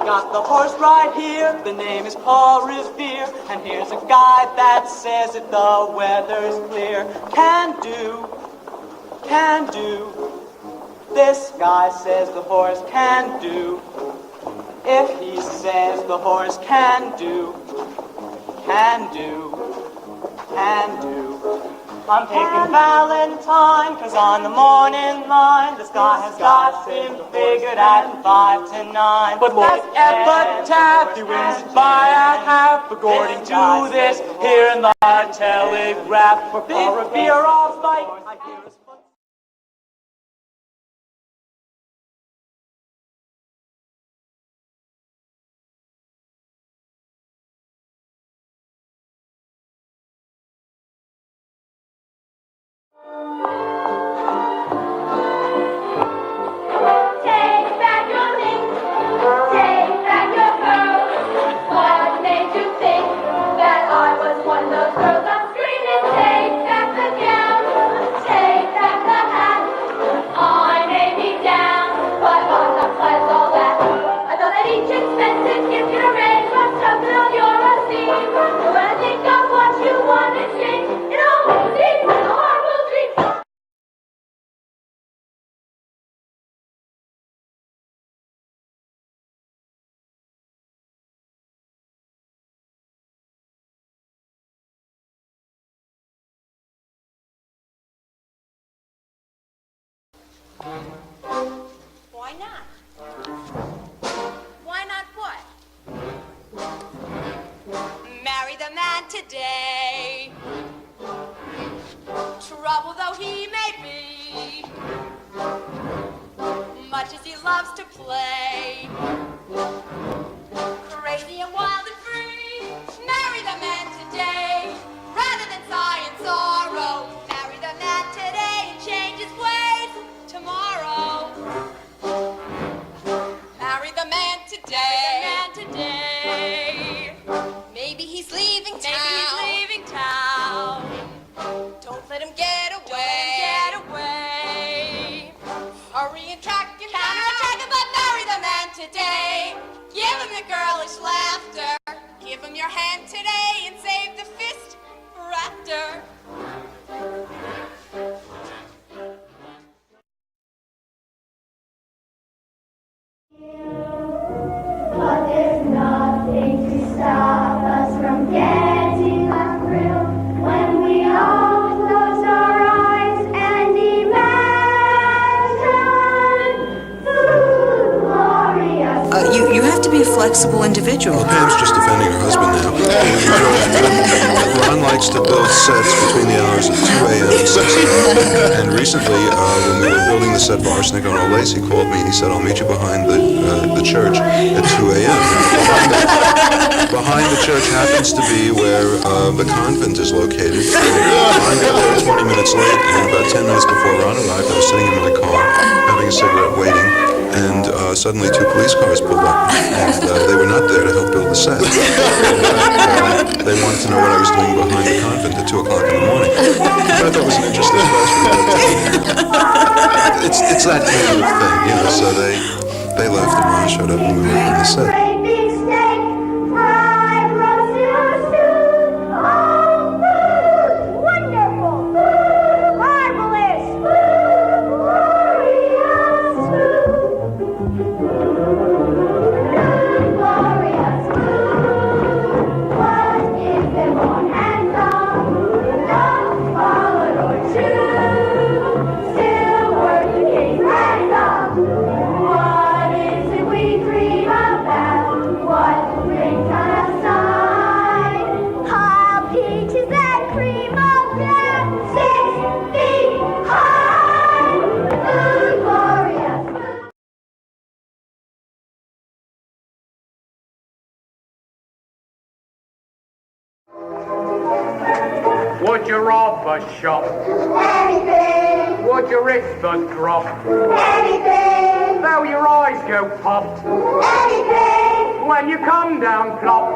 Speaker 15: got the horse right here, the name is Paul Revere, and here's a guy that says that the weather's clear. Can do, can do. This guy says the horse can do. If he says the horse can do, can do, can do. I'm taking Valentine, 'cause on the morning line, the sky has got him figured at 5 to 9. But look, epitaph, he wins it by a half, according to this here in the Telegraph. For a beer off fight, I hear his foot.
Speaker 16: Take back your things, take back your pearls. What made you think that I was one of those girls? I'm screaming, take back the gown, take back the hat. I may be down, but I'm not past all that. I thought that each expensive gift you'd arrange was something of your esteem. But when I think of what you want to change, it almost seems like a horrible dream.
Speaker 17: Why not? Why not what? Marry the man today. Trouble though he may be, much as he loves to play, crazy and wild and free. Marry the man today, rather than sigh and sorrow. Marry the man today and change his ways tomorrow. Marry the man today. Maybe he's leaving town. Don't let him get away. Hurry and track him down. But marry the man today. Give him the girlish laughter. Give him your hand today and save the fist for after.
Speaker 16: But there's nothing to stop us from getting a thrill when we all close our eyes and imagine food glorious.
Speaker 13: You have to be a flexible individual.
Speaker 11: Well, Pam's just defending her husband now. Ron likes to build sets between the hours of 2 a.m. and 6 a.m. And recently, when we were building the set for Arsenic on Old Lace, he called me and he said, I'll meet you behind the church at 2 a.m. Behind the church happens to be where the convent is located. Ron got there 20 minutes late, and about 10 minutes before Ron arrived, I was sitting in my car, having a cigarette, waiting, and suddenly 2 police cars pulled up, and they were not there to help build the set. They wanted to know what I was doing behind the convent at 2 o'clock in the morning. I thought that was an interesting question. It's that kind of thing, you know, so they left and Ron showed up and we were in the set.
Speaker 16: Great big steak, fried roast stew. Oh, food, wonderful, food, marvelous, food, glorious food. Glorious food. What is them on hands-on? Not followed or chewed. Still worth the king's ransom. What is it we dream about? What brings on a side? Pile peaches and cream of death, 6 feet high. Food, glorious food.
Speaker 15: Would you rob a shop?
Speaker 16: Anything,
Speaker 15: Would your wristband drop?
Speaker 16: anything,
Speaker 15: Though your eyes go pop
Speaker 16: anything.
Speaker 15: when you come down plop?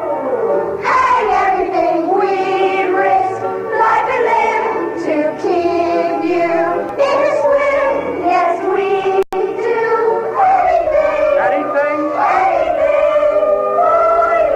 Speaker 16: Hang everything we risk, life and limb to keep you in the swim. Yes, we do anything,
Speaker 15: Anything?
Speaker 16: anything for you.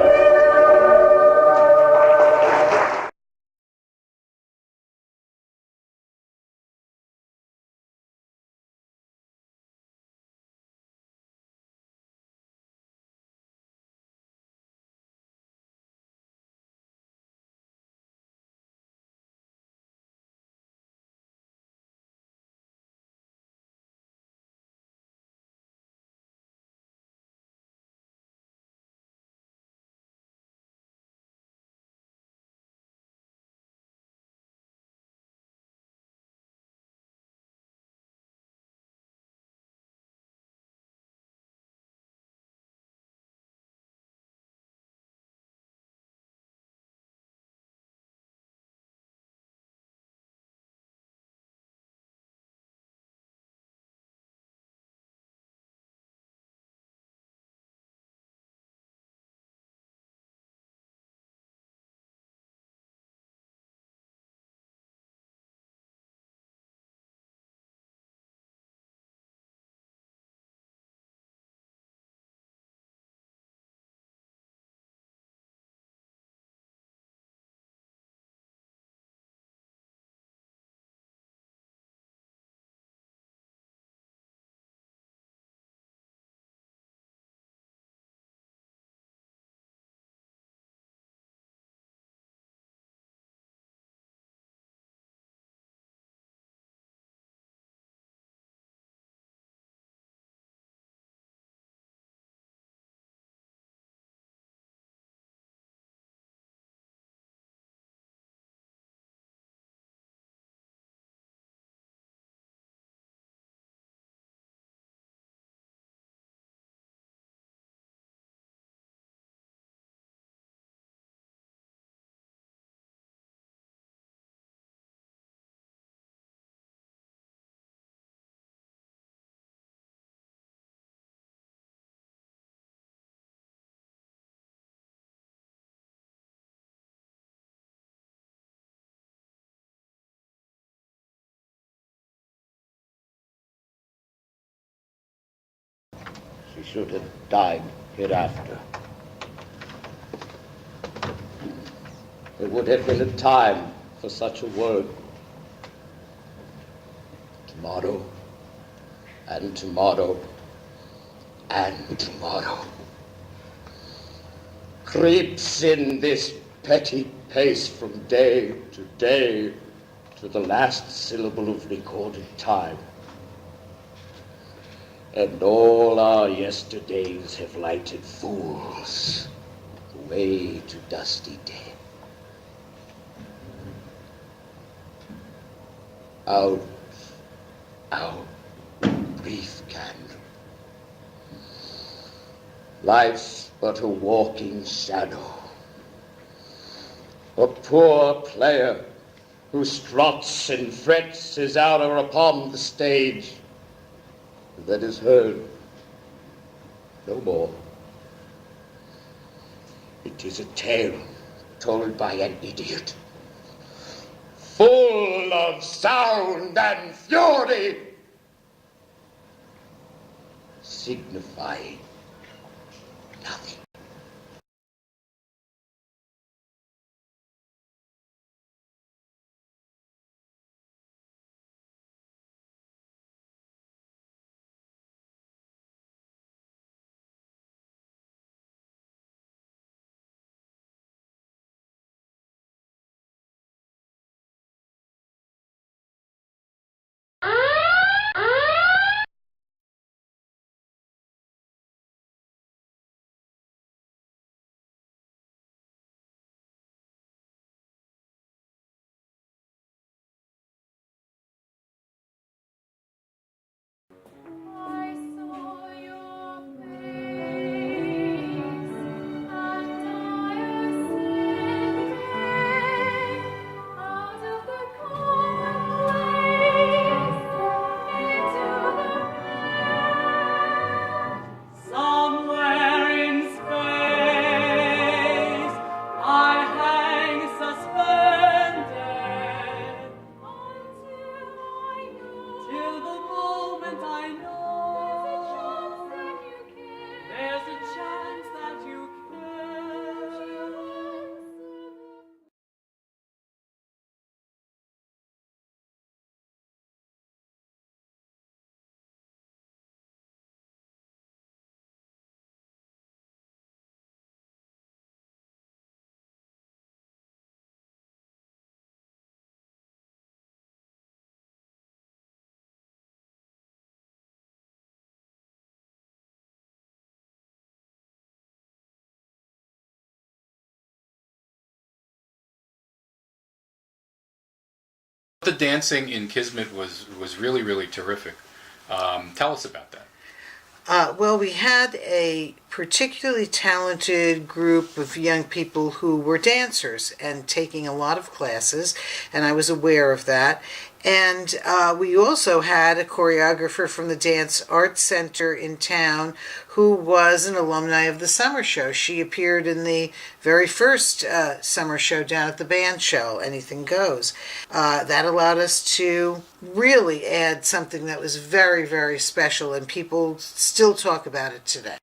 Speaker 18: she should have died hereafter. There would have been a time for such a word. Tomorrow, and tomorrow, and tomorrow. Creeps in this petty pace from day to day to the last syllable of recorded time. And all our yesterdays have lighted fools the way to dusty death. Out, brief candle. Life's but a walking shadow. A poor player who struts and frets his hour upon the stage, that is heard no more. It is a tale told by an idiot, full of sound and fury, signifying nothing.
Speaker 15: Somewhere in space, I hang suspended till the moment I know there's a chance that you care.
Speaker 8: The dancing in Kismet was really, really terrific. Tell us about that.
Speaker 14: Well, we had a particularly talented group of young people who were dancers and taking a lot of classes, and I was aware of that. And we also had a choreographer from the Dance Arts Center in town who was an alumni of the summer show. She appeared in the very first summer show down at the band shell, Anything Goes. That allowed us to really add something that was very, very special, and people still talk about it today.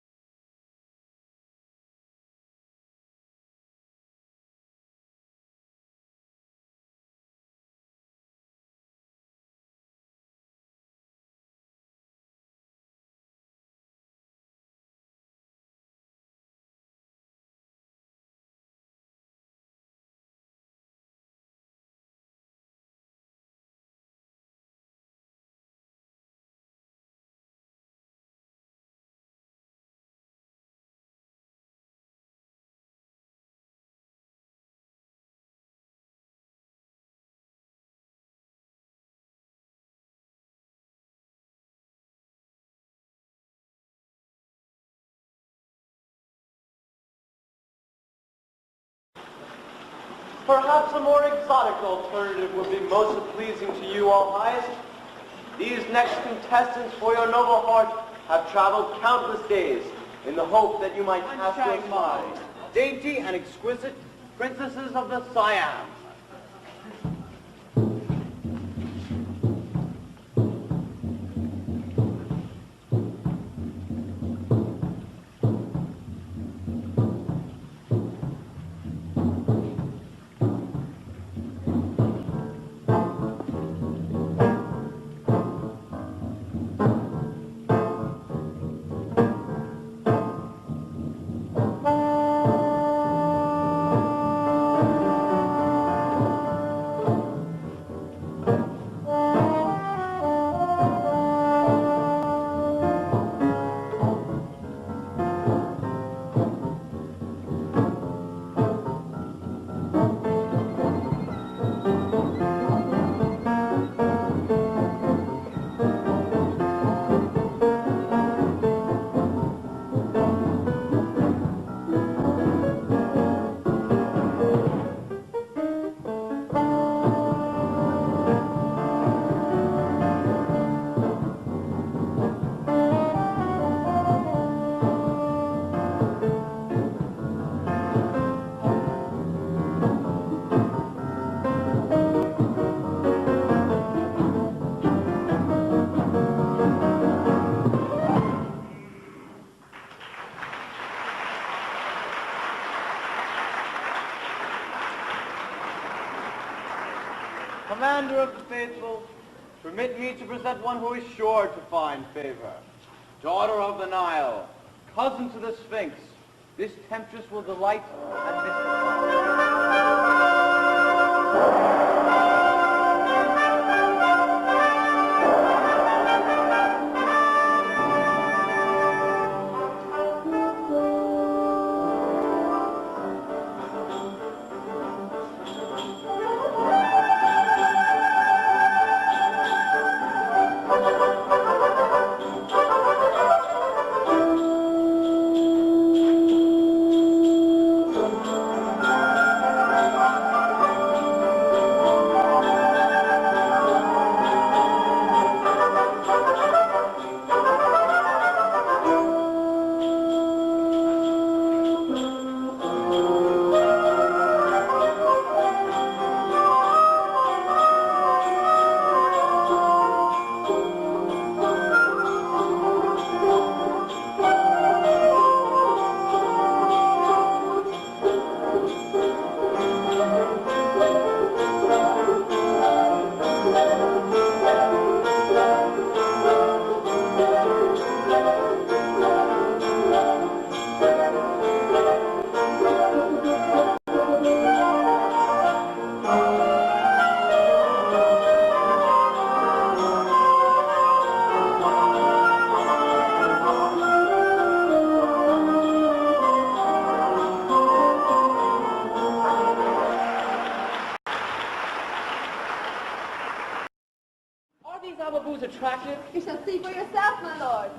Speaker 19: Perhaps a more exotic alternative would be most pleasing to you, all highest. These next contestants for your noble heart have traveled countless days in the hope that you might pass your smile. Dainty and exquisite princesses of the Siam. Commander of the faithful, permit me to present one who is sure to find favor. Daughter of the Nile, cousin to the Sphinx, this temptress will delight and mystify.
Speaker 15: Attractive? You shall see for yourself, my lord.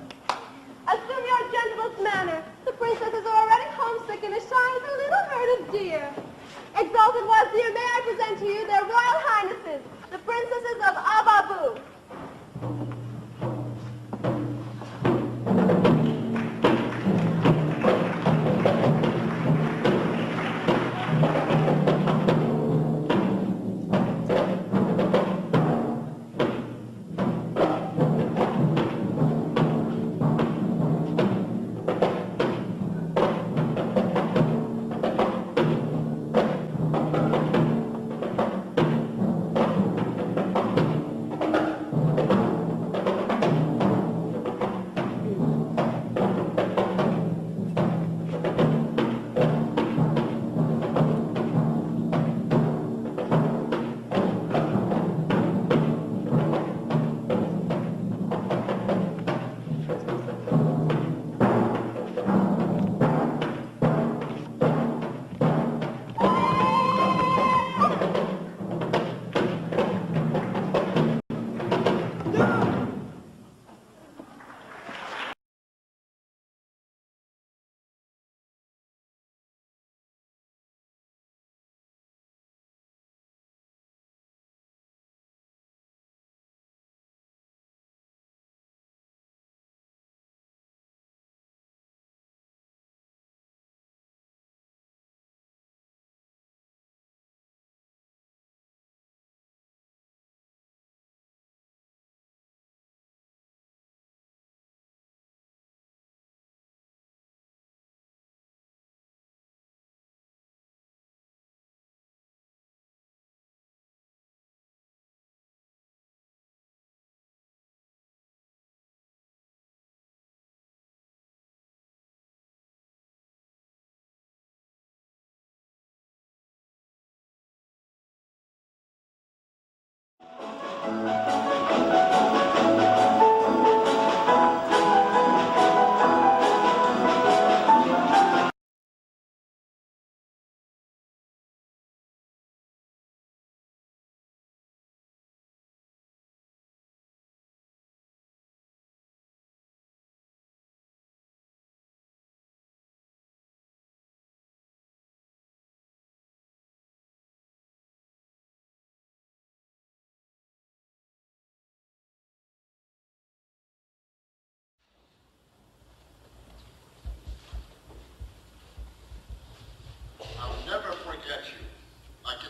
Speaker 15: Assume your gentlest manner. The princess is already homesick and as shy as a little herd of deer. Exalted wazir, may I present to you their royal highnesses, the princesses of Ababu.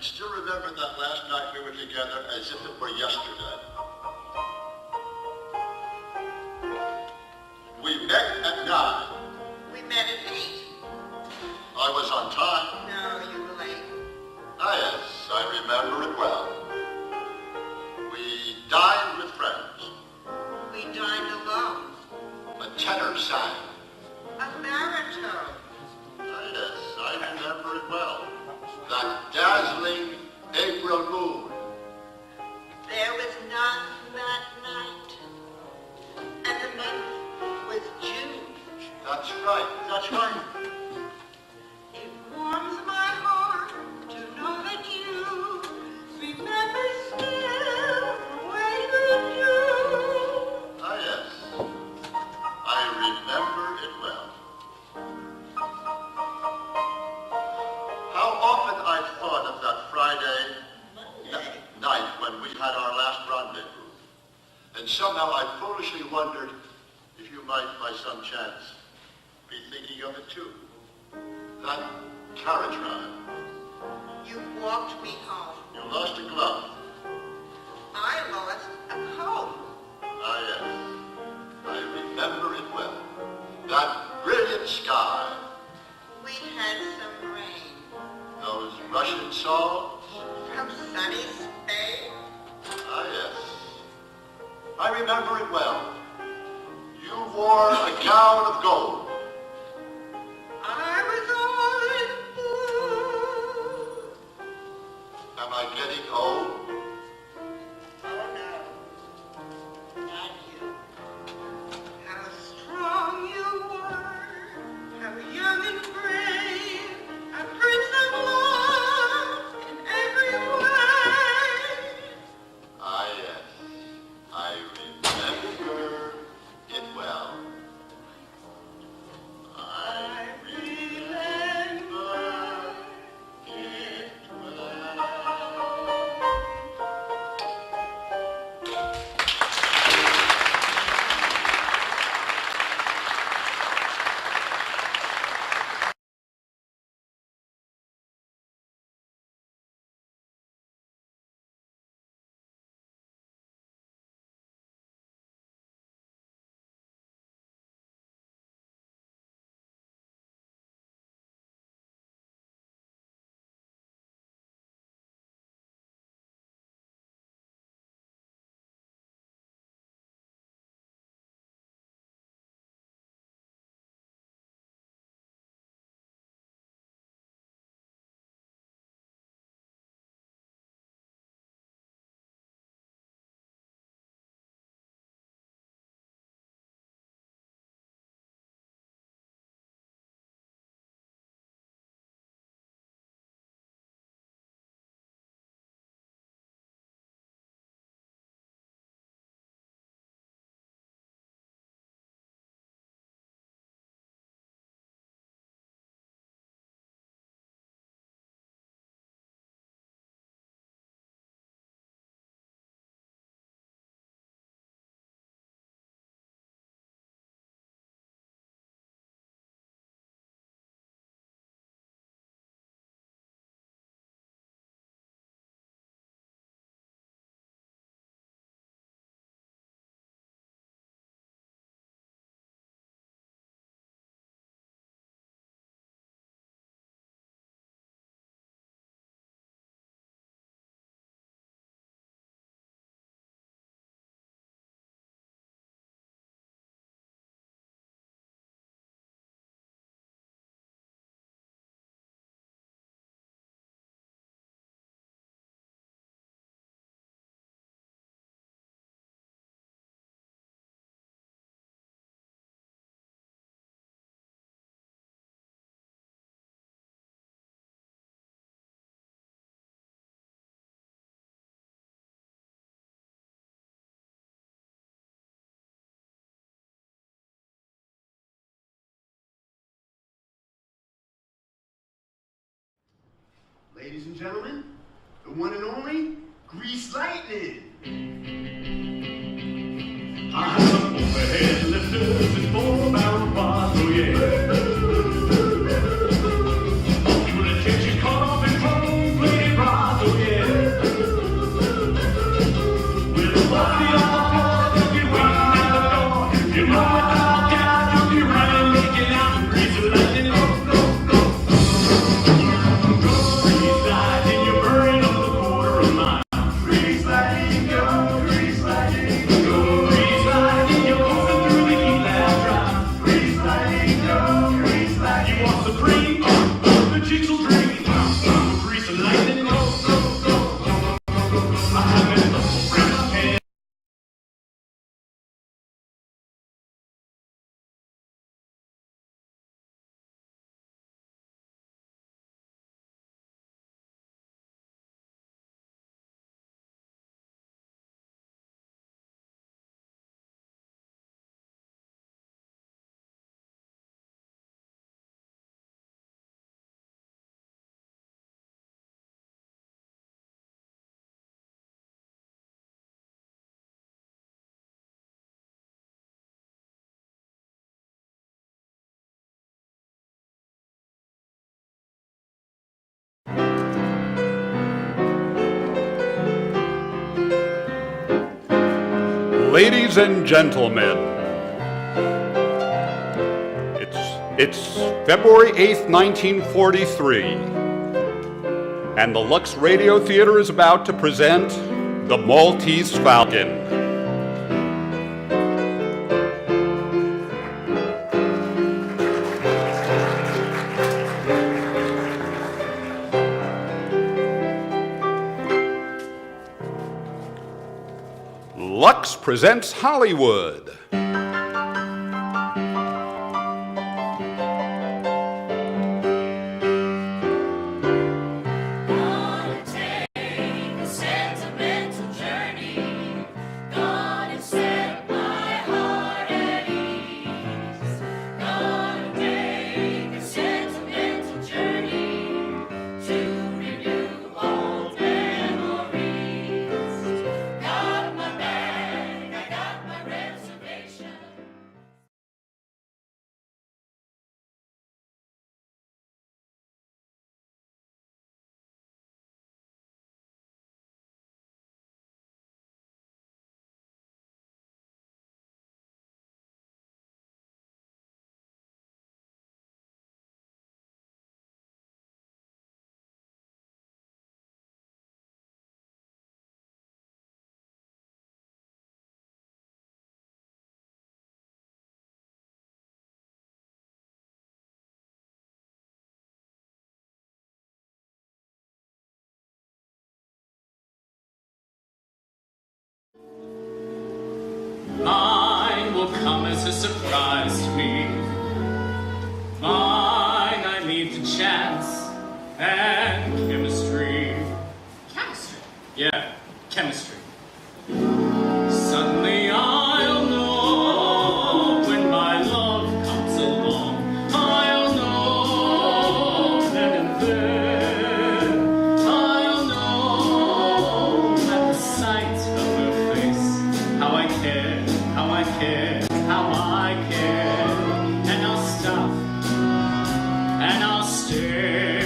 Speaker 20: Still remember that last night we were together as if it were yesterday. We met at 9.
Speaker 14: We met at 8.
Speaker 20: I was on time.
Speaker 14: No, you were late.
Speaker 20: Ah, yes, I remember it well. tenor sang.
Speaker 14: A baritone.
Speaker 20: Yes, I remember it well. That dazzling April moon.
Speaker 14: There was none that night, and the month was June.
Speaker 20: That's right, that's right.
Speaker 14: It warms my heart to know that you remember still the way you do.
Speaker 20: Ah, yes. I remember it well. How often I thought of that Friday night when we had our last rendezvous. And somehow I foolishly wondered if you might, by some chance, be thinking of it too. That carriage ride.
Speaker 14: You walked me home.
Speaker 20: You lost a glove.
Speaker 14: I lost a comb.
Speaker 20: Ah, yes. I remember it well. That brilliant sky.
Speaker 14: We had some rain.
Speaker 20: Those Russian songs.
Speaker 14: From sunny Spain.
Speaker 20: Ah, yes. I remember it well. You wore a gown of gold.
Speaker 14: I was all in blue.
Speaker 20: Am I getting old?
Speaker 14: Oh no, not you. How strong you were, how young and brave, a prince of love in every way.
Speaker 20: Ah, yes. I remember it well. I remember it well.
Speaker 15: Ladies and gentlemen, the one and only Grease Lightning. I'm overhead lifters and four-bound bars, oh yeah. Doing a change caught off in chrome-plated rods, oh yeah. With a body on the floor, they'll be waiting at the door. You know what I'll get, you'll be running, making out, Grease Lightning, go, go, go. Grease lightning, you're burning up a quarter of a mile. Grease lightning, go, grease
Speaker 21: Ladies and gentlemen, it's February 8th, 1943, and the Lux Radio Theater is about to present The Maltese Falcon. Lux presents Hollywood.
Speaker 22: Mine will come as a surprise to me. Mine I leave to chance and chemistry. Chemistry? Yeah, chemistry. Suddenly I'll know when my love comes along. I'll know then and there. I'll know at the sight of her face how I care. How I care, how I care, and I'll stop, and I'll stare,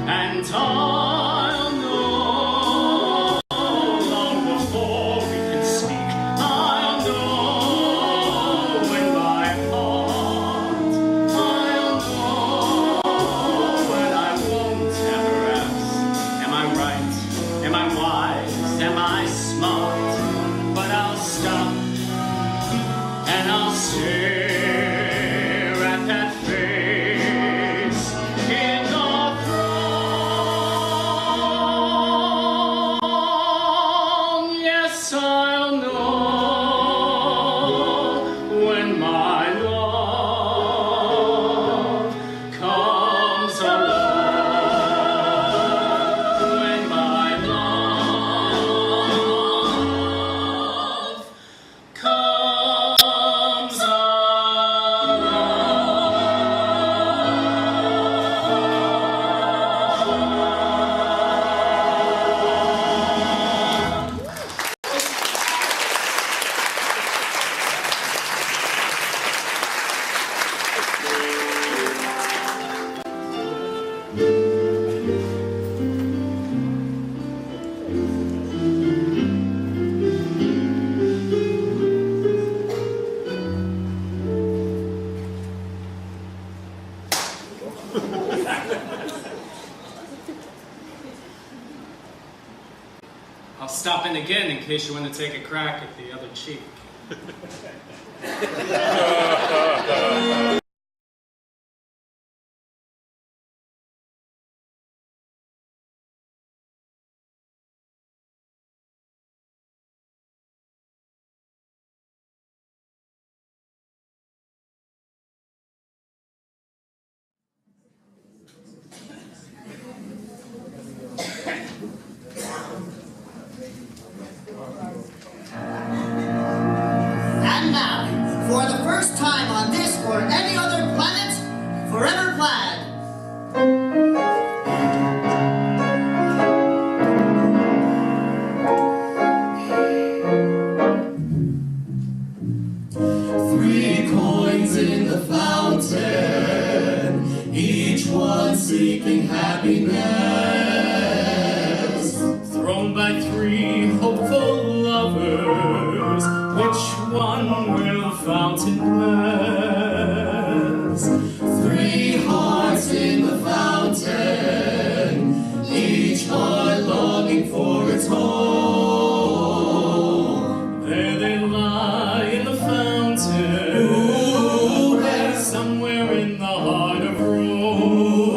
Speaker 22: and I'll know long before we can speak. I'll know in my heart, I'll know when I won't ever ask, am I right, am I wise, am I smart, but I'll stop. And I'll stare at that face in the throng. Yes, I'll know when my love comes along. When my love comes I'll stop in again in case you want to take a crack at the other cheek.
Speaker 23: And now, for the first time on this or any other planet, forever plaid.
Speaker 15: Three coins in the fountain, each one seeking happiness.
Speaker 22: Thrown by three hopeful lovers,
Speaker 15: fountain glass. 3 hearts in the fountain, each heart longing for its home. There they lie in the fountain, where somewhere in the heart of Rome.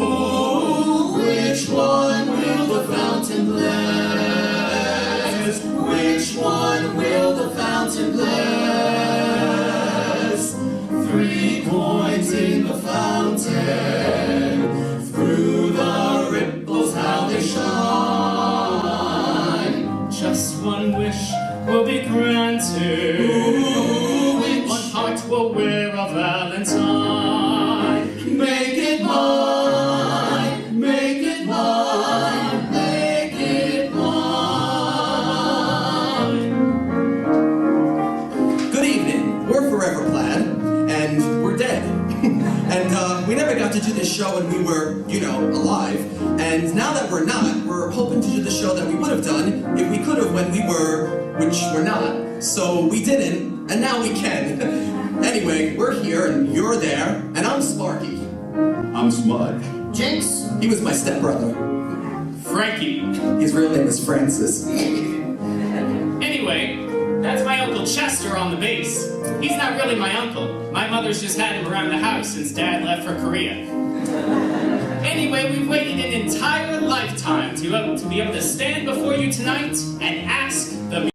Speaker 15: Which one will the fountain bless? Which one will the fountain bless? 3 coins in the fountain, through the ripples how they shine. Just one wish will be granted. One heart will wear a valentine. Make it mine, make it mine, make it mine.
Speaker 1: Good evening. We're Forever Plaid, and we're dead. And we never got to do this show when we were, you know, alive. And now that we're not, we're hoping to do the show that we would have done if we could have when we were, which we're not. So we didn't, and now we can. Anyway, we're here, and you're there, and I'm Sparky. I'm Smudge.
Speaker 23: Jinx.
Speaker 1: He was my stepbrother.
Speaker 22: Frankie.
Speaker 1: His real name is Francis.
Speaker 22: Anyway, that's my Uncle Chester on the bass. He's not really my uncle. My mother's just had him around the house since Dad left for Korea. Anyway, we've waited an entire lifetime to be able to stand before you tonight and ask the